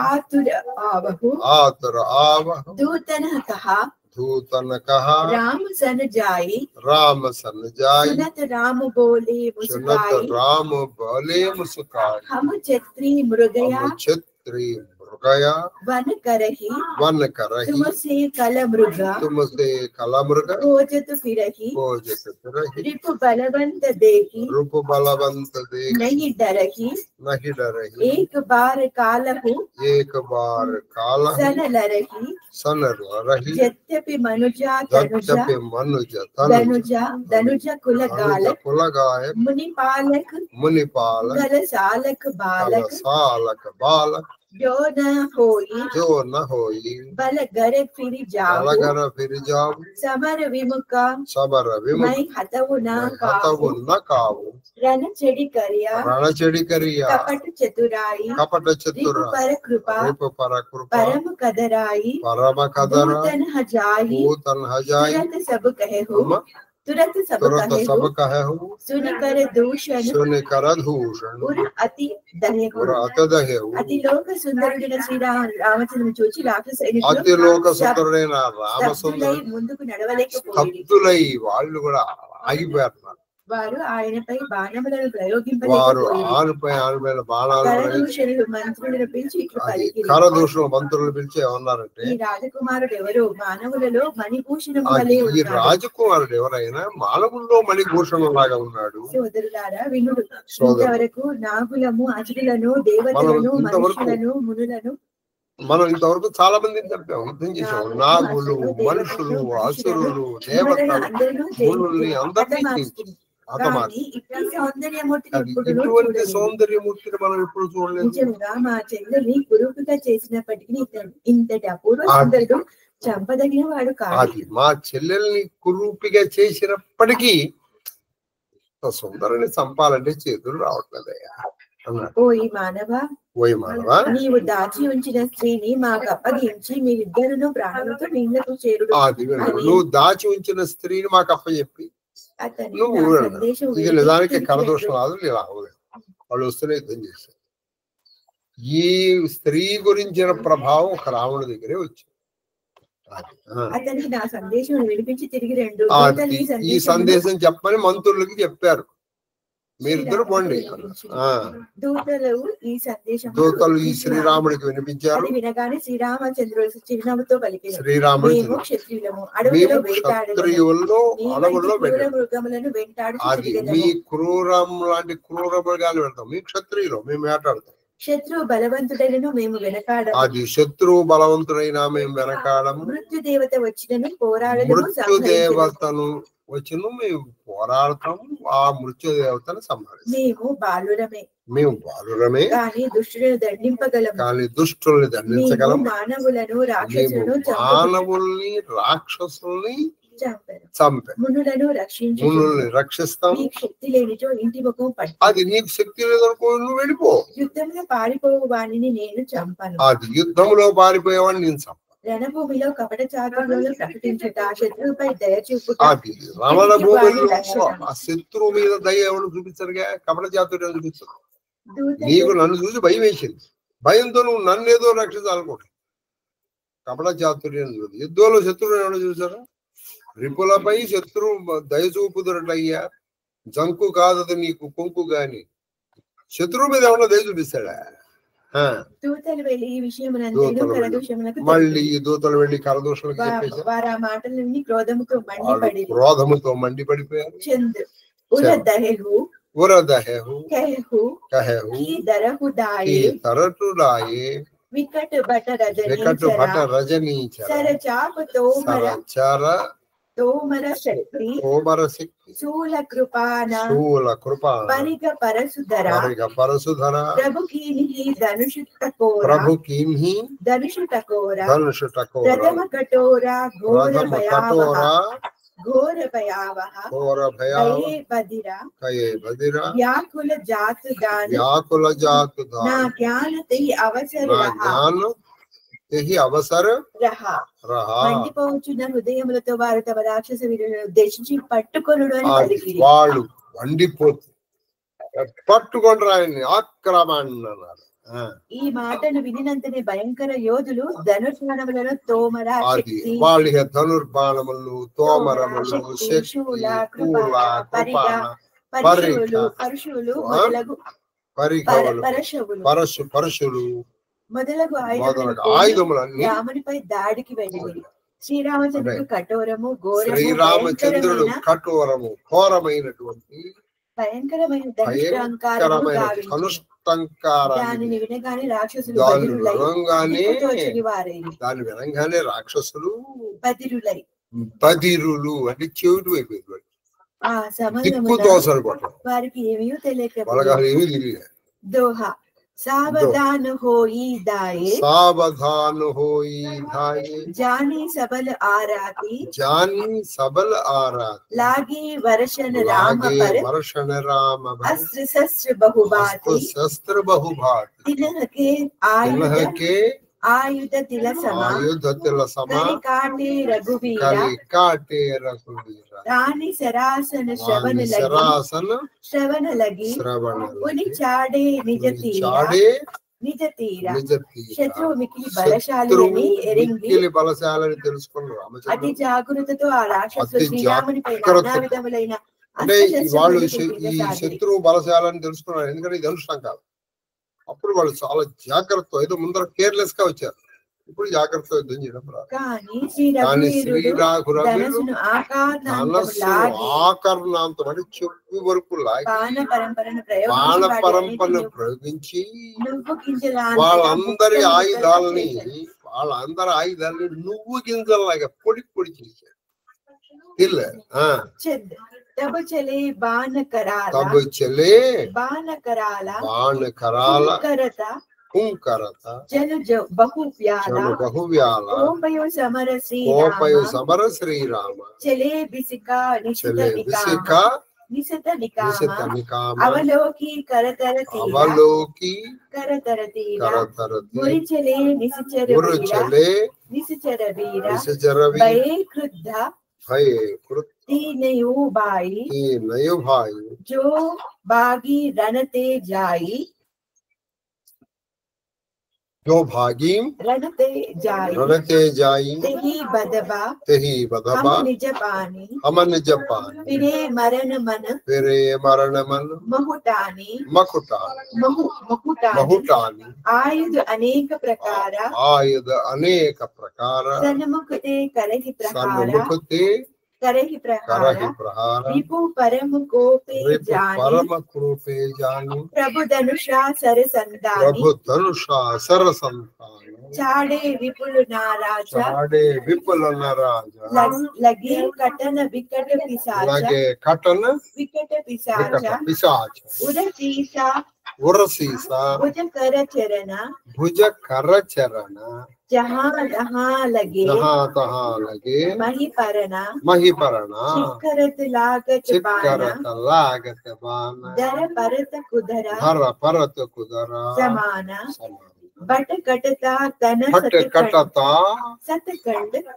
आतुर आवहु दूतन कहा राम सन जाई सुनत राम बोले मुस्काई हम क्षत्रिय मृगया वन करही तुमसे कल मृगा खोजत फिरही रिपु बलवंत देखी नहीं डरही एक बार कालहु सन लरही यद्यपि मनुजा धनुजा कुल गालक मुनिपालक गल सालक बालक जो न होई बल गर फिर जाओ समर विमुका मैं हतवु न कावु रण चढ़ी करिया कपट चतुराई रिपु पर कृपा परम कदराई दूतन हजाई तुरत सब कहे हो सुन कर दूषण अति अति लोक సుందరుడైన శ్రీరామచంద్రుని చూచి రాక్షసులైన ముందుకు నడవలేకపోయి వాళ్ళు కూడా ఆగిపోయారు. వారు ఆయనపై బాణములను మంత్రులను పిలిచి మంత్రులను పిలిచి ఏమన్నారంటే ఈ రాజకుమారుడు ఎవరు మానవులలో మణిభూషణం ఈ రాజకుమారుడు ఎవరైనా మానవుల్లో మణిభూషణం లాగా ఉన్నాడు. సోదరులారా వినుడు, ఇంతవరకు నాగులము అసురులను దేవతలను మనుషులను మునులను మనం ఇంతవరకు చాలా మందిని చెప్పాము, యుద్ధం చేసాము. నాగులు, మనుషులు, అసురులు, దేవతలు, మునుల్ని అందరినీ ఇటువంటి సౌందర్యమూర్తిని మనం ఎప్పుడు చూడలేదు. నిజంగా మా చెల్లెల్ని కురూపుగా చేసినప్పటికీ ఇంతటి అపూర్వ సుందరుడు చంపదగిన వాడు కాదు. మా చెల్లెల్ని కురూపిగా చేసినప్పటికీ సుందరుని చంపాలంటే చేతులు రావట్లేదయ్యా. ఓయి మానవా, నీవు దాచి ఉంచిన స్త్రీని మాకు అప్పగించి మీరిద్దరును ప్రాణంతో నీళ్లకు చేరుడు. నువ్వు దాచి ఉంచిన స్త్రీని మాకు అప్పచెప్పి నువ్వు ఇది నిజానికి కరదోషం కాదు, ఇలా అవ్వలేదు. వాళ్ళు వస్తూనే యుద్ధం చేశారు. ఈ స్త్రీ గురించిన ప్రభావం ఒక రావణుడి దగ్గరే వచ్చింది. అతనికి నా సందేశం వినిపించి తిరిగి ఈ సందేశం చెప్పని మంత్రులకి చెప్పారు. మీరిద్దరు పోండి. దూతలు ఈ శ్రీరాముడికి వినిపించారు. వినగానే శ్రీరామచంద్రుడు చిరునవ్వుతో పలికారు, శ్రీరాముడు క్షత్రియులము, అడవుల్లో మృగములను వెంటాడు. అది మీ క్రూరం లాంటి క్రూర మృగాలు పెడతాం. మీ క్షత్రియులు మేము వేటాడతాం. శత్రువు బలవంతుడైనను మేము వెనకాడము. అది శత్రువు బలవంతుడైనా మేము వెనకాడము. మృత్యుదేవత వచ్చినను పోరాడము. మృత్యుదేవతను వచ్చిన మేము పోరాడతాము. ఆ మృత్యుదేవతను సంహరిస్తాము. మేము బాలురమే కానీ దుష్టులను దండింపగలము. కానీ దుష్టుల్ని దండించగలము. మానవులను మానవుల్ని రాక్షసుల్ని మునులను రక్షిస్తాం. శక్తి లేనిచో ఇంటి ముఖం పట్టు. అది నీకు శక్తి లేదనుకో, నువ్వు వెళ్ళిపో. యుద్ధంలో పారిపోవు వాణిని నేను చంపను. అది యుద్ధంలో పారిపోయేవాడిని నేను చంపను. రణభూమిలో కపట చాతుర్యాలను ప్రకటించుట, శత్రువుపై దయ చూపుట. అది రమణ భూమిలో ఆ శత్రువు మీద దయ ఎవరు చూపించరుగా, కపట చాతుర్యం చూపిస్తారు. నీకు నన్ను చూసి భయం వేసింది, భయంతో నువ్వు నన్ను ఏదో రక్షించాలనుకుంటా. కపట చాతుర్యం చూసి యుద్ధంలో శత్రువుని ఎవరు చూసారా? రిపులపై శత్రువు దయ చూపుదరటయ్యా, జంకు కాదది నీకు కొంకు గాని. శత్రువు మీద ఏమన్నా దయ చూపిస్తాడా? మళ్ళీ దూతలు వెళ్లి కరదూషణకు చెప్పేసి క్రోధముతో మండిపడిపోయారు. వికట్ భట రజనీ తోమర శక్తి శూల కృపాన పరిగ పరసుధర ప్రభుకీని ధనుషు టకోర ప్రథమ కఠోర ఘోర భయావహ బధిర వ్యాకుల జాతు నా జ్ఞానతి అవసర మండిపోవచ్చున్న హృదయములతో వారు తమ రాక్షస వీరులను ఉద్దేశించి పట్టుకొనుడు అని పలికిరి. వాళ్ళు పట్టుకొని రాయని ఆక్రమణ. ఈ మాటను వినినంతనే భయంకర యోధులు ధనుర్బాణములను తోమర వాళ్ళ ధనుర్బాణములు తోమరములు పరుశువులు మొదలగు పరశులు మొదలగు ఆయుధములన్నీ రామునిపై దాడికి వెళ్ళింది. శ్రీరామచంద్రుడు కఠోరము ఘోరమైనటువంటి భయంకరమైన దానిని వినగానే రాక్షసులు దాన్ని వినగానే రాక్షసులు బధిరులు అంటే చెవిటి అయిపోయింది. వారికి ఏమీ తెలియక ఏమీ తెలియదు. దోహా सावधान होई दाए जानी सबल आराती लागी वर्षण राम पर अस्त्र शस्त्र बहुभाती तिलह के आयुध तिल समा काटे रघुवीरा रानी सरासन श्रवण लगी उनि चाडे निज तीरा శత్రువు మిక్కిలి బలశాలి అతి జాగ్రత్తతో ఆ రాక్షసుడు శ్రీరామునిపై నానా విధములైన అంటే వాళ్ళు ఈ శత్రువు బలశాలని తెలుసుకున్నారు. ఎందుకంటే ఇది అనుష్ఠం కాదు. అప్పుడు వాళ్ళు చాలా జాగ్రత్త, ఏదో ముందర కేర్లెస్ గా వచ్చారు. ఇప్పుడు జాగ్రత్త యుద్ధం చేయడం కానీ ఆకర్ణాంతం అంటే చెప్పు వరకు బాణ పరంపరను ప్రయోగించి వాళ్ళందరి ఆయుధాలని నువ్వు గింజల్లాగా పొడి పొడి చేశారు. तब चले बाण कराला हुंकरता जन बहुव्याला कोपयो समर श्री राम चले बिसिका निशित निकामा अवलोकी करतर तीरा मुरि चले निशिचर वीरा भये क्रुद्धा तीनयु भाई जो बागी रणते जाई दो भागी रणते जाई तेही बदबा हम निज पानी फिरे मरण मन महुटानी आयुध अनेक प्रकार सन्मुखते करहि प्रहार रिपु परम कोपे जानी प्रभु धनुषा सरसंधानी चाड़े विपुल नाराजा लगे कटन विकट पिशाचा उरसीसा भुज कर चरण जहाँ तहाँ लगे मही परना शिखरत लागत बाना दर परत कुदरा समाना बट कटता तन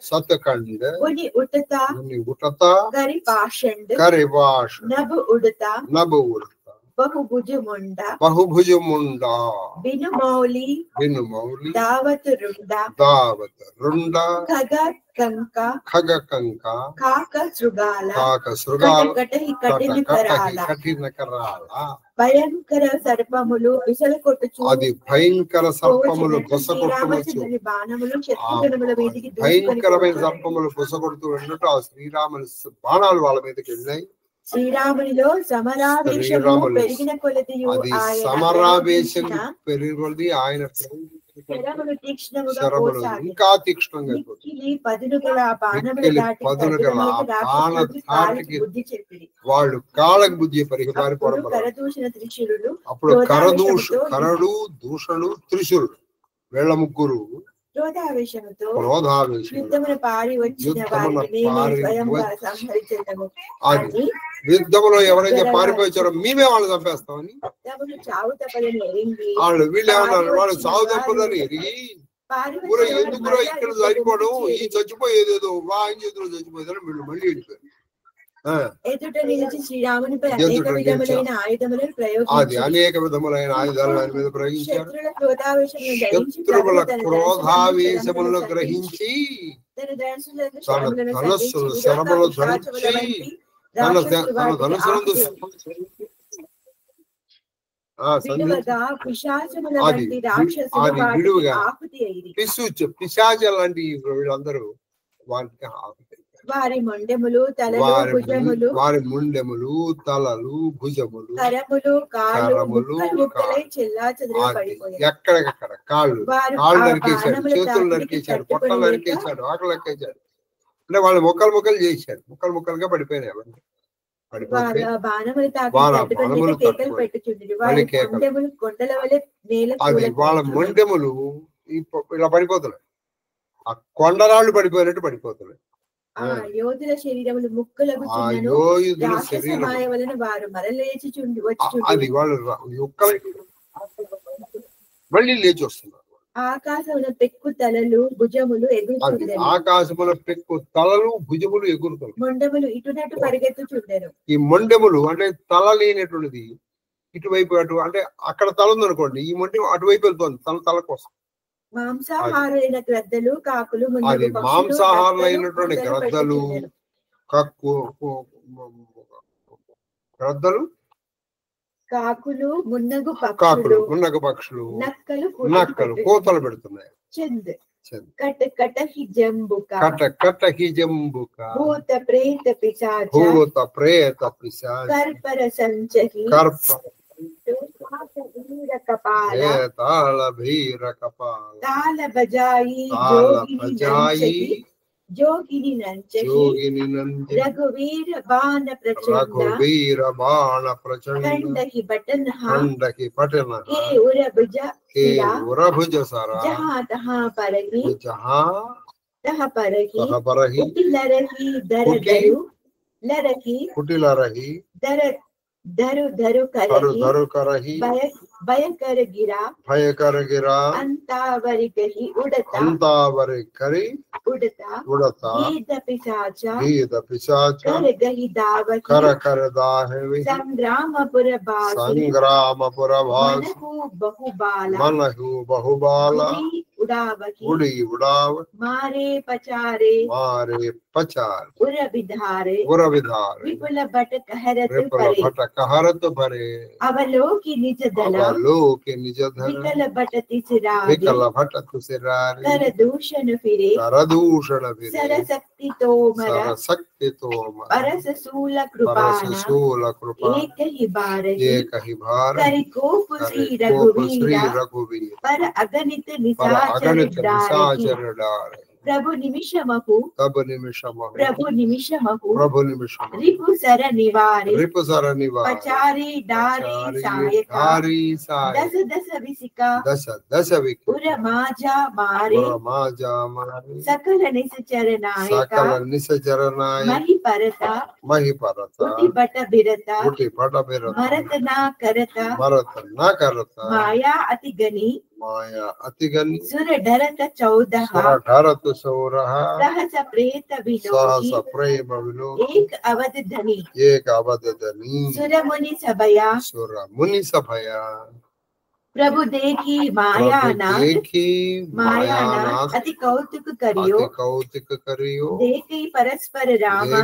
सतकंड उनि उठता करिपाषंड नभ उड़ता बहुभुज मुंडा बिनु मौली दावत रुंडा खग कंका काक सृगाला कठिन कराला భయంకర సర్పములు విసలకొట్టుచు అది భయంకర సర్పములు బుసకొట్టుచు బాణములు శత్రుగణముల మీదకి భయంకరమైన సర్పములు బుసకొడుతూ ఉన్నట్టు ఆ శ్రీరాముని బాణాలు వాళ్ళ మీదకి వెళ్ళాయి. శ్రీరామునిలో సమరావేశము పెరిగిన కొలది ఆయన ఇంకా తీక్ష్ణంగా వాళ్ళు కాళ్ళకు బుద్ధి పరిపారిపోవడం. అప్పుడు కరడు దూషణుడు త్రిశూరుడు వీళ్ళ ముగ్గురు క్రోధావేశముతో యుద్ధంలో ఎవరైతే పారిపోయారో మేమే వాళ్ళు చంపేస్తామని వాళ్ళు వీళ్ళు ఏమన్నారు, వాళ్ళు చావు తప్పదని ఎరిగి ఎందుకురా ఇక్కడ చచ్చిపోవడం, ఈ చచ్చిపోయేదేదో ఆయన చేతిలో చచ్చిపోయేదని వీళ్ళు మళ్ళీ వెళ్ళిపోయారు. ఎదుట నిలిచి శ్రీరామునిపై అనేక విధములైన ఆయుధాలు ఆయన మీద ప్రయోగించారు. శత్రువుల క్రోధావేశములను గ్రహించి తన ధనస్సులు శరములు ధరించి తన ధనస్సులందు పిశాచ లాంటి వీళ్ళందరూ వారికి వారి ముండెములు తలలు భుజములు కరములు ఎక్కడికక్కడ కాళ్ళు నరికేశాడు, చేతులు నరికేశాడు, పొట్టలు నరికేశాడు, ఆకలి నరికేశాడు. అంటే వాళ్ళు ముక్కలు చేశాడు, ముక్కలుగా పడిపోయినాయి. అవన్నీ అది వాళ్ళ మొండెములు ఇలా పడిపోతున్నాయి, ఆ కొండరాళ్ళు పడిపోయినట్టు పడిపోతున్నాయి. యోధుల శరీరములు ముక్కలకు వారు మరలేచి అది వాళ్ళు మళ్ళీ లేచి వస్తున్నారు. ఆకాశముల పెక్కు తలలు భుజములు ఎగురుతున్నాయి. ఆకాశముల పెక్కు తలలు భుజములు ఎగురుతున్నాయి. మొండెములు ఇటునట్టు పరిగెత్తుచుండెను. ఈ మొండెములు అంటే తల లేనటువంటిది ఇటువైపు అటు, అంటే అక్కడ తల ఉంది, ఈ మొండెం అటువైపు వెళ్తుంది తల కోసం. మాంసాహారులైన గ్రద్దలు కాకులు అది మాంసాహారులైనటువంటి గ్రద్దలు కాకులు మున్నగు పక్షులు నక్కలు కోతలు పెడుతున్నాయి. కట హిజంబుక భూత ప్రేత పిశాచ కర్పర సంచహి తాళ బజాయి जोगिनी नंचही रघुवीर बाण प्रचंड खंडकी बटन के उरभुज सरा जहाँ तहाँ परही कुटिल रही दर करही భయకర గిరా అంతావరి కరి ఉడతా గీత పిశాచ కర గహి దావహి సంగ్రామపుర బాసి మనహు బహుబాల ఉడి ఉడావ మారే పచారే ఉర విధారే విపుల భట కహరత్ భరే అవలోకి నిజ దల వికల భట తిసిరారి కర దూషణ ఫిరే సరశక్తి తోమర పరస శూల కృపాణ ఏకహి భారహి కరి కోపు శ్రీ రఘువీర पर अगणित निशाचर डारे प्रभु निमिषमहु रिपु सर निवारे पचारे डारे सायका दस विसिका उर माजा मारे सकल निसचर नायका मही परता उटी बट बिरता मरत ना करता माया अतिगनी सुर ढरत 14 सहस प्रेत विनोदी एक अवध धनी सुर मुनि सभया प्रभु देखी मायानाथ अति कौतुक करियो देखी परस्पर रामा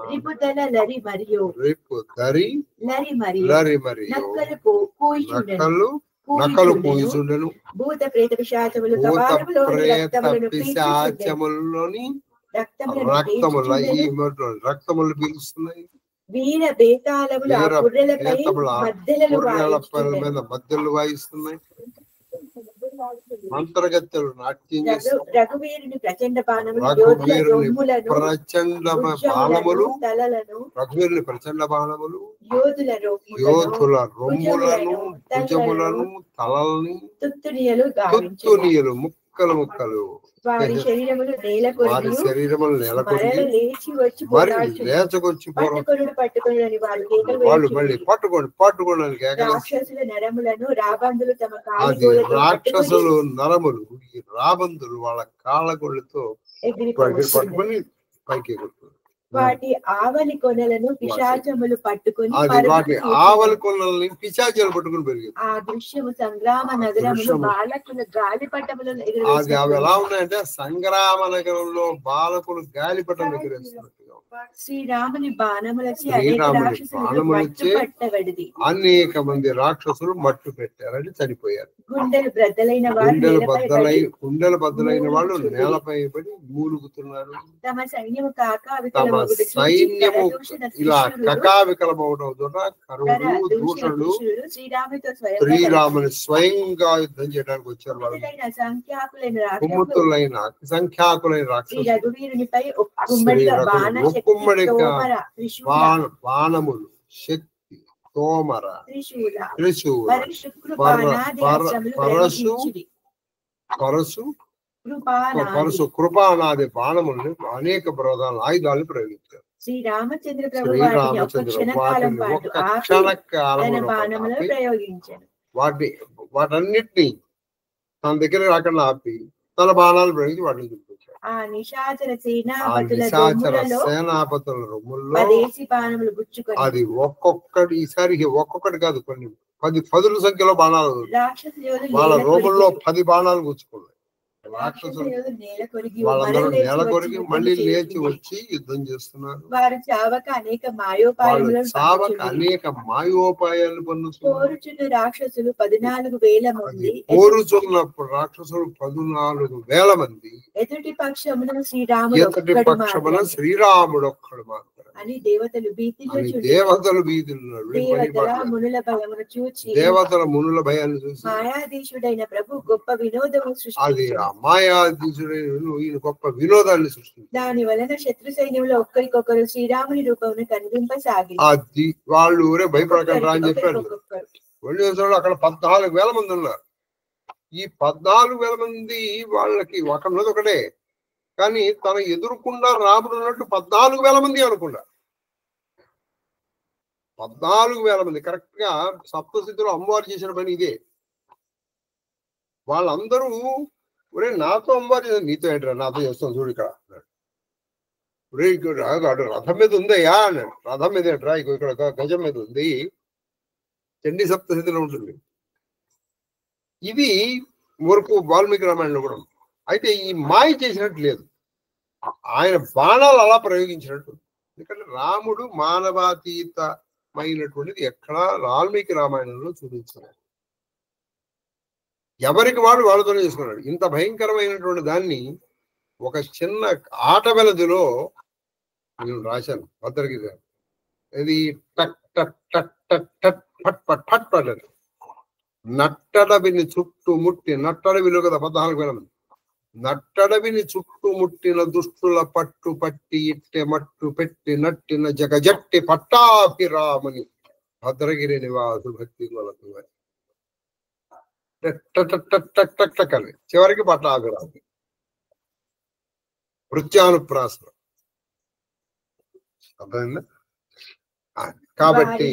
रिपुदल लरि मरियो నక్కలు పోయిచుండెను భూత ప్రేత పిశాచములు పిశాచములోని రక్తములు పీలుస్తున్నాయి వీర బేతాళములు మధ్యలు వాయిస్తున్నాయి మంత్రగత్తెలు నాట్యం చేస్తారు రఘువీరుని ప్రచండ బాణములు యోధుల రొమ్ములను భుజములను తలల్ని తుత్తునియలు ముక్కలు వారి శరీరములు నేలకొరిగి లేచకొచ్చి వాళ్ళు మళ్ళీ పట్టుకోండి రాక్షసుల నరములను రాబందులు తమ రాక్షసులు నరములు ఈ రాబందులు వాళ్ళ కాళ్ళగొళ్ళతో పట్టుకొని పైకి ఎగురుతారు వాటి ఆవలి కొనలను పిశాచములు పట్టుకొని పెరిగింది ఆ దృశ్యము సంగ్రామ నగరములు బాలకుల గాలిపటములను ఎలా ఉన్నాయంటే సంగ్రామ నగరంలో బాలకులు గాలిపటం ఎగిరేస్తున్నట్టుగా శ్రీరాముని బాణములచే అనేక మంది రాక్షసులు మట్టు పెట్టారని చనిపోయారు గుండెలు బద్దలైన వాళ్ళు నేలపై పడి మూలుగుతున్నారు తమ సైన్యము ఇలా కకావికలమవడం ద్వారా కరువులు దూషణలు శ్రీరాముని స్వయంగా యుద్ధం చేయడానికి వచ్చారు వాళ్ళు కుమ్ముతులైన సంఖ్యాకులైన రాక్షసులు ఉమ్మడిగా బాణములు శక్తి తోమర పరశు కృపానాది బాణములు అనేక ఆయుధాలను ప్రయోగించారు శ్రీరామచంద్ర ఒక్క క్షణకాలంలో వాటన్నిటిని తన దగ్గర రాకుండా ఆపి తన బాణాలు ప్రయోగించి వాటిని చూపించారు సేనాపతుల రొమ్ముల్లో అది ఒక్కొక్కటి కాదు కొన్ని 10 సంఖ్యలో బాణాలు వాళ్ళ రొమ్ముల్లో 10 బాణాలు గుచ్చుకున్నాయి రాక్షసులు వాళ్ళందరూ నేల కొరికి మళ్ళీ లేచి వచ్చి యుద్ధం చేస్తున్నారు అనేక మాయోపాయాలు పన్నుతున్నారు రాక్షసులు 14,000 మంది పోరుచున్నప్పుడు రాక్షసులు 14,000 మంది ఎదుటి పక్షమున శ్రీరాముడు ఒక్కడు మాత్రం అని దేవతలు దేవతల మునుల భయాన్ని చూసి మాయాధీశుడైన ప్రభు గొప్ప వినోదము ఈయన గొప్ప వినోదాన్ని సృష్టించారు దాని వలన శత్రు సైన్యంలో ఒక్కరికొకరు శ్రీరాముని రూపమును కనిపింపసాగి అది వాళ్ళు ఊరే భయపడకండి అని చెప్పారు అక్కడ 14,000 మంది ఉన్నారు ఈ 14,000 మంది వాళ్ళకి ఒకటి ఒకటే కానీ తన ఎదురుకుండా రాముడు ఉన్నట్టు 14,000 మంది అనుకున్నారు 14,000 మంది కరెక్ట్ గా సప్తశతిలో అమ్మవారు చేసిన పని ఇదే. వాళ్ళందరూ ఒరే నాతో అమ్మవారు చేసిన, నీతో ఏంటరా నాతో చేస్తాం చూడు ఇక్కడ రథం మీద ఉందయ్యా అన్నాడు. రథం మీద ఏంట్రా ఇక్కడ గజం మీద ఉంది, చండీ సప్తశతిలో ఉంటుంది. ఇది వరకు వాల్మీకి రామాయణంలో కూడా ఉంది. అయితే ఈ మాయ చేసినట్టు లేదు, ఆయన బాణాలు అలా ప్రయోగించినట్టు. ఎందుకంటే రాముడు మానవాతీతమైనటువంటిది ఎక్కడా వాల్మీకి రామాయణంలో చూపించలేదు. ఎవరికి వాడు వాళ్ళతోనే చేసుకున్నాడు. ఇంత భయంకరమైనటువంటి దాన్ని ఒక చిన్న ఆట వెలదిలో నేను రాశాను భద్రగిరి. ఇది టక్ టక్ టక్ టక్ టక్ ఫట్ ఫట్ ఫట్ పడ్డాడు. నట్టడవిని చుట్టుముట్టి, నట్టడవిలో కదా 14,000 మంది, నట్టడవిని చుట్టుముట్టిన దుష్టుల పట్టు పట్టి ఇట్టె మట్టు పెట్టి నట్టిన జగజట్టి పట్టాభిరాముని భద్రగిరి నివాసు భక్తి కొలకు అని చివరికి పట్టాభిరాము వృత్యానుప్రాసం. అర్థమైందా? కాబట్టి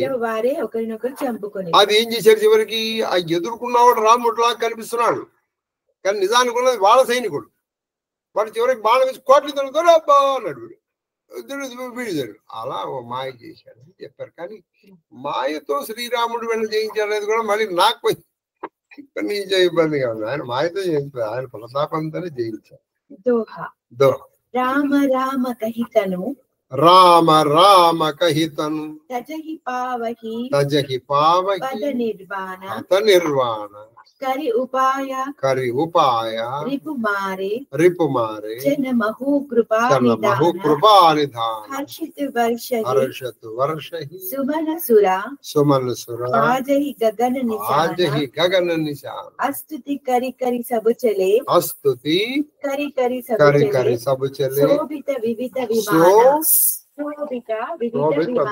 అది ఏం చేశారు చివరికి, ఆ ఎదుర్కొన్నవాడు రాముడులా కనిపిస్తున్నాడు కానీ నిజానికి ఉన్నది వాళ్ళ సైనికుడు. వాడు చివరికి బాణం వేసి కోట్లు తిరుగుతాడు, అబ్బా అన్నాడు వీడు. అలా మాయ చేశాడని చెప్పారు. కానీ మాయతో శ్రీరాముడు వెళ్ళి జయించాడనేది కూడా మళ్ళీ నాకు నీచ ఇబ్బందిగా ఉంది. ఆయన మాయతో జయించారు, ఆయన ప్రతాపంతోనే జయించారు. రామ రామ కహితను రామ రామ కహితను తజహి పావహి పద నిర్వాణ కరి ఉపాయ రిపుమారే జన మహు కృపా నిధాన హర్షతు వర్షహి సుమన సుర ఆజహి గగన నిశాన అస్తుతి కరి కరి సబు చలే శోభిత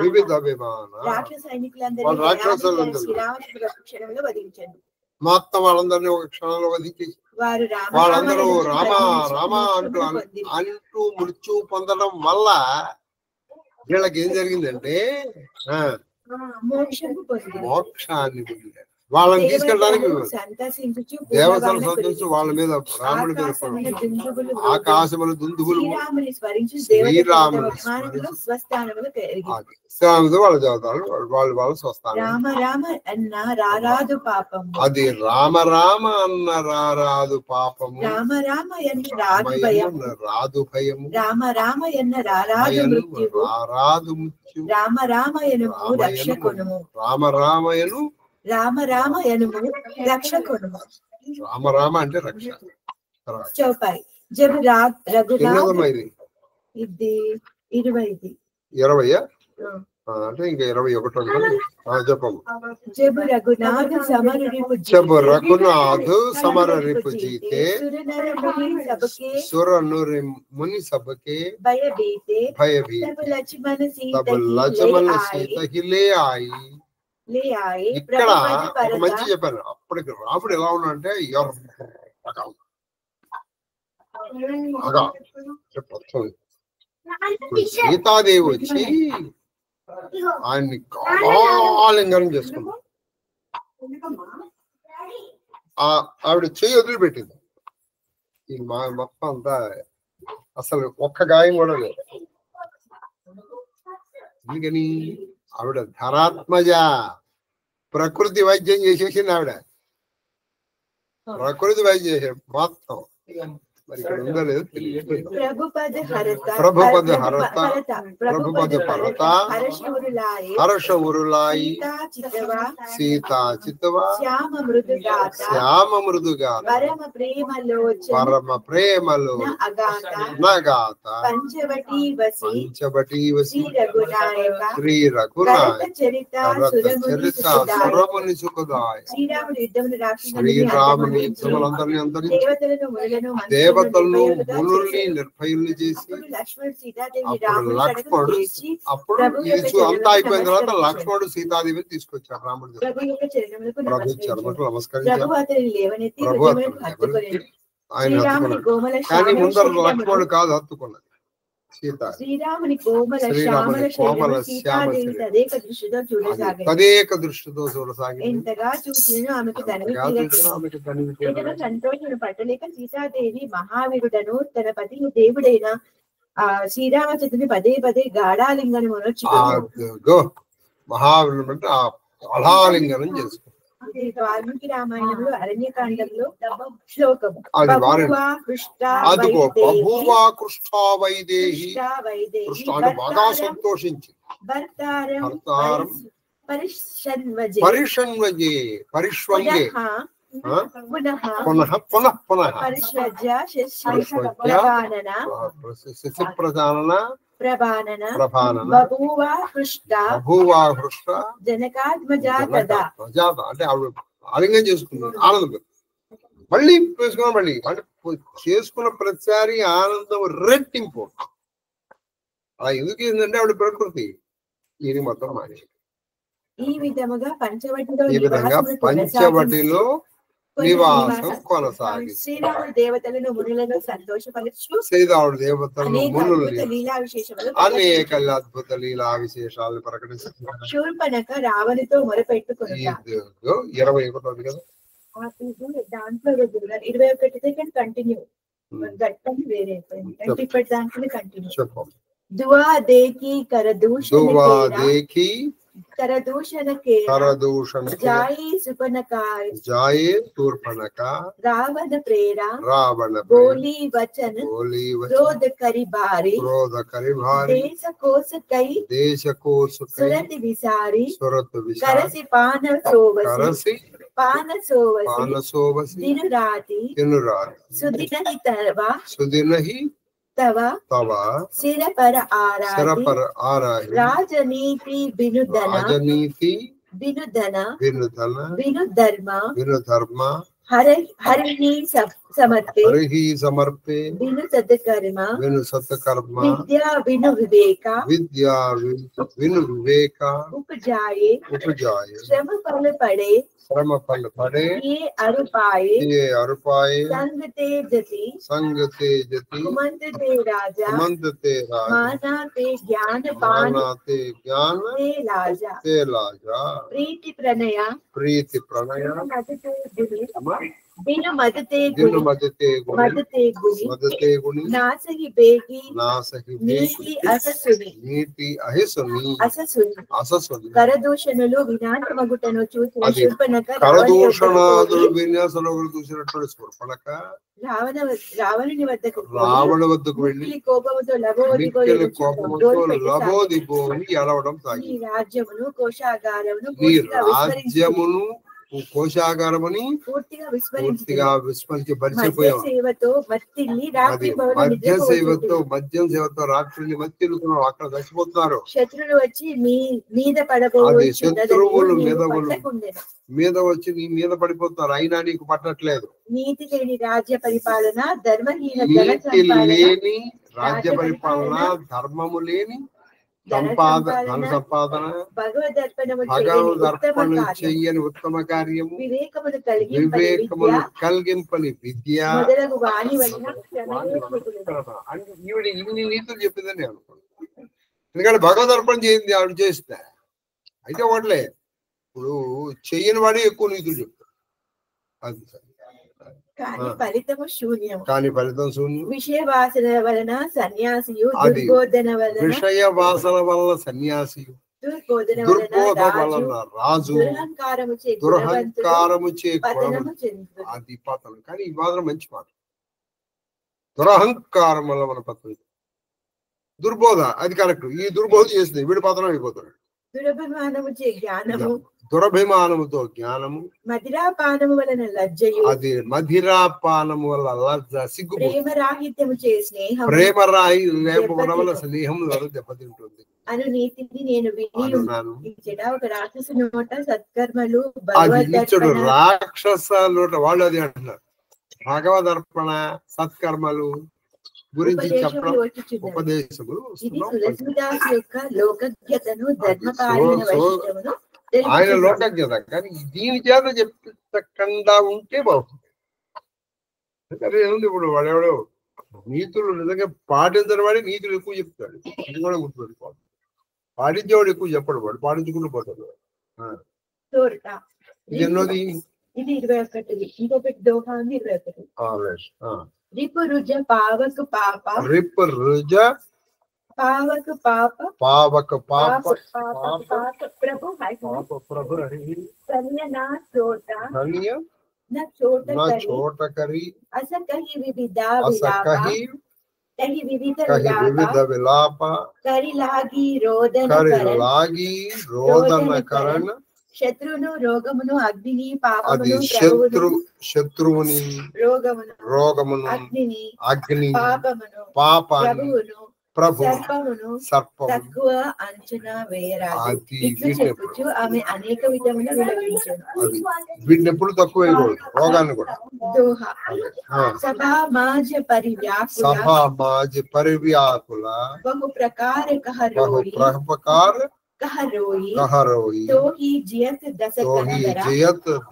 వివిధ విమాన రాక్షస సైనికులందరినీ వధించండి. మొత్తం వాళ్ళందరినీ ఒక క్షణంలో వధించేసి వాళ్ళందరూ రామ రామ అంటూ మృత్యు పొందడం వల్ల వీళ్ళకి ఏం జరిగిందంటే మోక్షాన్ని పొందారు. వాళ్ళని తీసుకెళ్ళడానికి దేవతలు సంతోషించి వాళ్ళ మీద రాముడి మీద ఆకాశములు దుందుబులు శ్రీరాముడు వాళ్ళ దేవతలు వాళ్ళ స్వస్థానం. అది రామ రామ అన్న రారాదు పాపము, రాదు భయము, రారాదు మృత్యు, రామ రామయను రామ రామయను రక్షకుడు. రామ రామ అంటే రక్ష. చౌపాయి జబ్ రఘునాథ్ ఇది 20 అంటే ఇంకా 21 చెప్పము. జబ్ రఘునాథ్ సమర రిపు జీతే సుర నురి ముని సబకే భయభీతే తబ లక్ష్మణ సీత హిలే ఆయి. ఇక్కడ ఒక మంచి చెప్పాను. అప్పటికి రాముడు ఎలా ఉన్నాడంటే సీతాదేవి వచ్చి ఆయన్ని కాలింగనం చేసుకున్నాం. ఆవిడ చెయ్యి వదిలిపెట్టింది. ఈ మొత్తం అంతా అసలు ఒక్క గాయం కూడా లేదు. ఎందుకని ఆవిడ ధరాత్మజ, ప్రకృతి వైద్యం చేసేసింది. ఆవిడ ప్రకృతి వైద్యం చేసే మొత్తం మరి ఇక్కడ ఉందో లేదో తెలియదు. ప్రభుపద హరత ప్రభుపద పరత హర్ష ఉరులాయి సీతా చిత్తవా శ్యామ మృదుగా పరమ ప్రేమలో నగాత పంచవటీ వసి శ్రీ రఘునాయక చరిత సురముని సుఖదాయ. శ్రీరాముని యుద్ధములందరినీ అంతరించి దేవతలను మునుల్ని నిర్భయుల్ని చేసి అప్పుడు లక్ష్మణుడు అంతా అయిపోయిన తర్వాత లక్ష్మణుడు సీతాదేవిని తీసుకొచ్చాడు రాముడి ప్రభు చర్మకు నమస్కరించారు. ప్రభు ఆయన హత్తుకున్నాడు. కానీ ముందర లక్ష్మణుడు కాదు హత్తుకున్నది, సీత శ్రీరాముని కోమల శ్యామల శరీరము సీతాదేవి తదేక దృష్టితో చూడసాగింది. తదేక దృష్టితో చూడసాగింది. ఎంతగా చూసినను ఆమెకు తనవి సంతోషం పట్టలేక సీతాదేవి మహావీరుడను తన పతి దేవుడైన శ్రీరామచంద్రుని పదే పదే గాఢాలింగనం మహావీరుడు అంటే అళాలింగనం చేసుకుంటారు. వాల్మీకి రామాయణంలో అరణ్యకాండంలో శ్లోకము బాగా సంతోషించి అంటే ఆవిడ ఆలింగం చేసుకున్నాడు. ఆనందం మళ్ళీ వేసుకున్నా మళ్ళీ అంటే చేసుకున్న ప్రతిసారి ఆనందం రెట్టింపు. అలా ఎందుకు ఏంటంటే ఆవిడ ప్రకృతి ఇది మొత్తం మానేది. ఈ విధంగా పంచవటిలో నివాసం కొనసాగి శ్రీరాముడు దేవతలను మునులను సంతోషపరచు శ్రీరాముడు దేవతలను మునులను లీలా విశేషములు అనేక అద్భుత లీలా విశేషాలను ప్రకటిస్తున్నారు. శూర్పణఖ రావణితో మొరపెట్టుకున్నా 21 కదా దాంట్లో 21 సెకండ్ కంటిన్యూ గట్టని వేరే అయిపోయింది. దాంట్లో కంటిన్యూ చెప్పండి. దువా దేకి करदूषण जाये शूर्पणख रावण प्रेरा बोली वचन क्रोध करी भारी देश कोस कई सुरत विसारी करसी पान सोवसी दिन राती सुदिन ही तवा सिर पर आराही राजनीति बिनु धर्म हरिहि समर्पे बिनु सत्कर्म विद्या बिनु विवेक उपजाये श्रम फल पड़े ये अरुपाए संग ते जति कुमंत ते राजा माना ते ज्ञान पान ते लाजा प्रीति प्रणय बिनु मदते गुणी नासहि बेगी नीति अससुनि करदूषणुలు వినాశమగుటను చూసిన శూర్పణఖ కరదూషణాదులు విన్యాసములు చూసినటువంటి శూర్పణఖ రావణుని వద్దకు వెళ్ళి కోపముతో లబోదిబోని ఎడవడం సాగి రాజ్యమును కోశాగారముని పూర్తిగా విస్మరించి మర్చిపోయాం. మద్యం సేవతో రాత్రుల్ని మత్తిల్లుతున్నారు. అక్కడ చచ్చిపోతున్నారు. శత్రువులు వచ్చి శత్రువులు మీద వచ్చి నీ మీద పడిపోతున్నారు. అయినా నీకు పట్టట్లేదు. నీతి లేని రాజ్య పరిపాలన నీతి లేని రాజ్య పరిపాలన ధర్మము లేని ధన సంపాదన భగవదర్పణ చెయ్యని ఉత్తమ కార్యము వివేకమును కలిగింపని విద్య ఈవిడ ఇన్ని నీతులు చెప్పిందని అనుకున్నాను. ఎందుకంటే భగవదర్పణ చేయింది ఆవిడ చేస్తే అయితే ఒకట్లే ఇప్పుడు చెయ్యని వాడే ఎక్కువ నీతులు చెప్తాడు. అది కానీ ఫలితం శూన్యం. విషయ వాసన వలన సన్యాసియు విషయ వాసన వలన సన్యాసియు దుర్బోధన వలన రాజు దురహంకారము చే అది పతనం. కానీ ఈ మాత్రం మంచి మాట. దురహంకారం వల్ల మన పతనం. దుర్బోధ అది కరెక్ట్. ఈ దుర్బోధ చేసింది వీడు పతనం అయిపోతాడు. దురభిమానముతో జ్ఞానము మదిరాపానము వలన లజ్జయు అది మదిరాపానము వల్ల లజ్జ సిగ్గు ప్రేమరాహిత్యము చే స్నేహం లేకపోవడం వల్ల స్నేహం దెబ్బతింటుంది అను నీతిని నేను విన్నాను. ఒక రాక్షస నోట సత్కర్మలు రాక్షస నోట వాళ్ళు అది అంటున్నారు. భగవదర్పణ సత్కర్మలు గురించి చెప్పడం ఉపదేశములు ఆయన లోకజ్ఞత. కానీ దీని చేత చెప్పకుండా ఉంటే బాగుంది. ఏముంది ఇప్పుడు వాడెవడో నీతులు నిజంగా పాటించని వాడి నీతులు ఎక్కువ చెప్తాడు. ఇది కూడా గుర్తుపెట్టుకోవాలి. పాటించేవాడు ఎక్కువ చెప్పడు, వాడు పాటించుకుంటూ పోతాడు. ఇది ఎన్నోది? ఇది 21. ఇంకొకటి దోహా ఉంది 21. రిపు రుజ పావక పాప రిపు రుజ పావక పాప పావక పాప ప్రభు ప్రభు కన్య నా చోట ధన్య నా చోట నా చోట కరి అస కహి వివిధ అస కహి కహి వివిధ వివిధ విలాప కరి లాగి రోదన కరణ శత్రువును రోగమును అగ్నిని అది పాపమును శత్రువుని రోగమును అగ్ని పాపాన్ని ప్రభు సర్పము తక్కువ అంచనా వేయరాదు. ఇట్లు చెప్పుచు ఆమె అనేక విధముల విలపించెను. వీటిని ఎప్పుడు తక్కువ వేయకూడదు, రోగాన్ని కూడా. దోహా సభామాజ పరివ్యాకుల బహు ప్రకార कहरोई तोहि जियत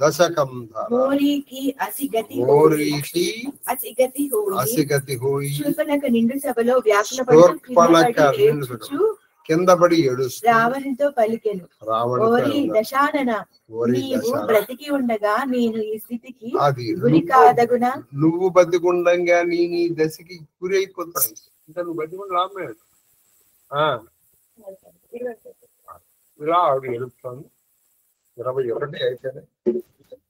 दशकं मोरी की असिगति होई శూర్పణఖ నిండు సభలో కింద పడి ఏడుస్తూ రావణునితో పలికెను, ఓరి దశానన, నీవు బ్రతికి ఉండగా నేను ఈ స్థితికి గురి కాదగునా? నువ్వు బతికుండగా నేను ఈ దశకి గురి అయిపోతాను. ఇంకా నువ్వు బతికుండా రామాడు. ఇలా ఆవిడ ఎడుపుతాను. 21 అయితేనే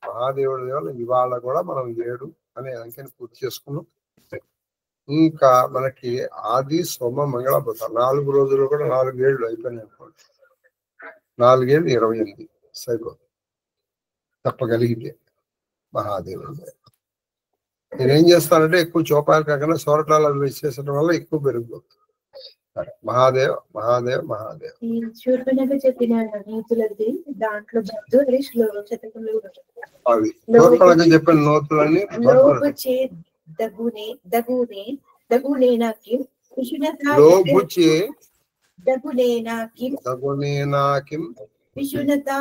మహాదేవుడి దేవుడు ఇవాళ కూడా మనం 7 అనే అంకెని పూర్తి చేసుకున్నాం. ఇంకా మనకి ఆది సోమ మంగళ బుధ 4 రోజులు కూడా 4 ఏళ్ళు అయిపోయినాయి అనుకోండి. 4 ఏళ్ళు 28 సరిపోతుంది తప్పగలిగితే మహాదేవుడు. నేనేం చేస్తానంటే ఎక్కువ చోపాలు కాకుండా సోరటాలు అవి వేసేసడం వల్ల ఎక్కువ పెరిగిపోతుంది. మహాదేవ్ మహాదేవ్ మహాదేవ్. శూర్పణఖ చెప్పిన నీతులది దాంట్లో అవి శూర్పణఖ చెప్పిన నోతులన్నీ विशुनता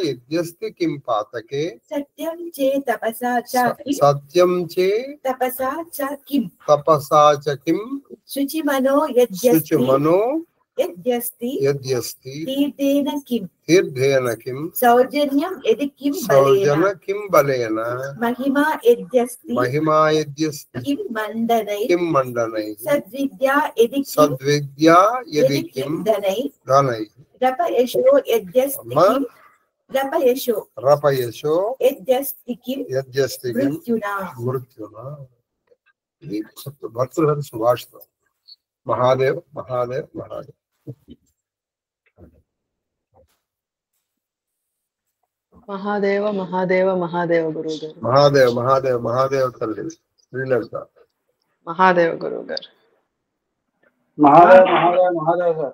यद्यस्ति किं पातके सत्यं चे तपसा च किं शुचिमनो यद्यस्ति तीर्थेन किं सौजन्यं यदि किं बलेन महिमा यद्यस्ति किं मण्डनै सद्विद्या यदि किं धनै रपयशो यद्यस्ति किं मृत्युना भर्तृहरि सुभाषितम्. महादेव महादेव महादेव. महादेव महादेव महादेव गुरुगाరు. महादेव महादेव महादेव तल्ली శ్రీలలిత. महादेव गुरुगाరు. महादेव महादेव महादेव सर.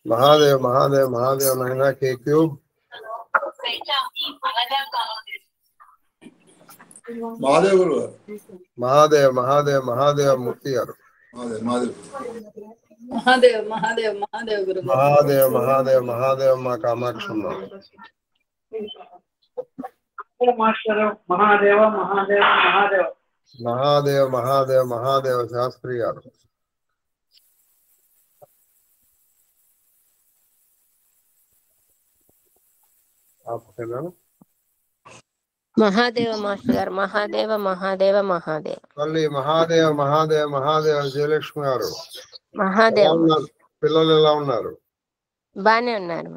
महादेव महादेव महादेव नैना के क्यूब. महादेव गुरुगाరు. महादेव महादेव महादेव मूर्ति गाరు. महादेव महादेव महादेव महादेव गुरुगाరు. महादेव महादेव महादेव మా కామాక్షమ్మ. महादेव महादेव महादेव महादेव महादेव महादेव शास्त्री गाరు. महादेव मास्टर गाరు. महादेव महादेव महादेव. తల్లి మహాదేవ మహాదేవ మహాదేవ జయలక్ష్మి గారు. महादेव పిల్లలు ఎలా ఉన్నారు? బానే ఉన్నారు.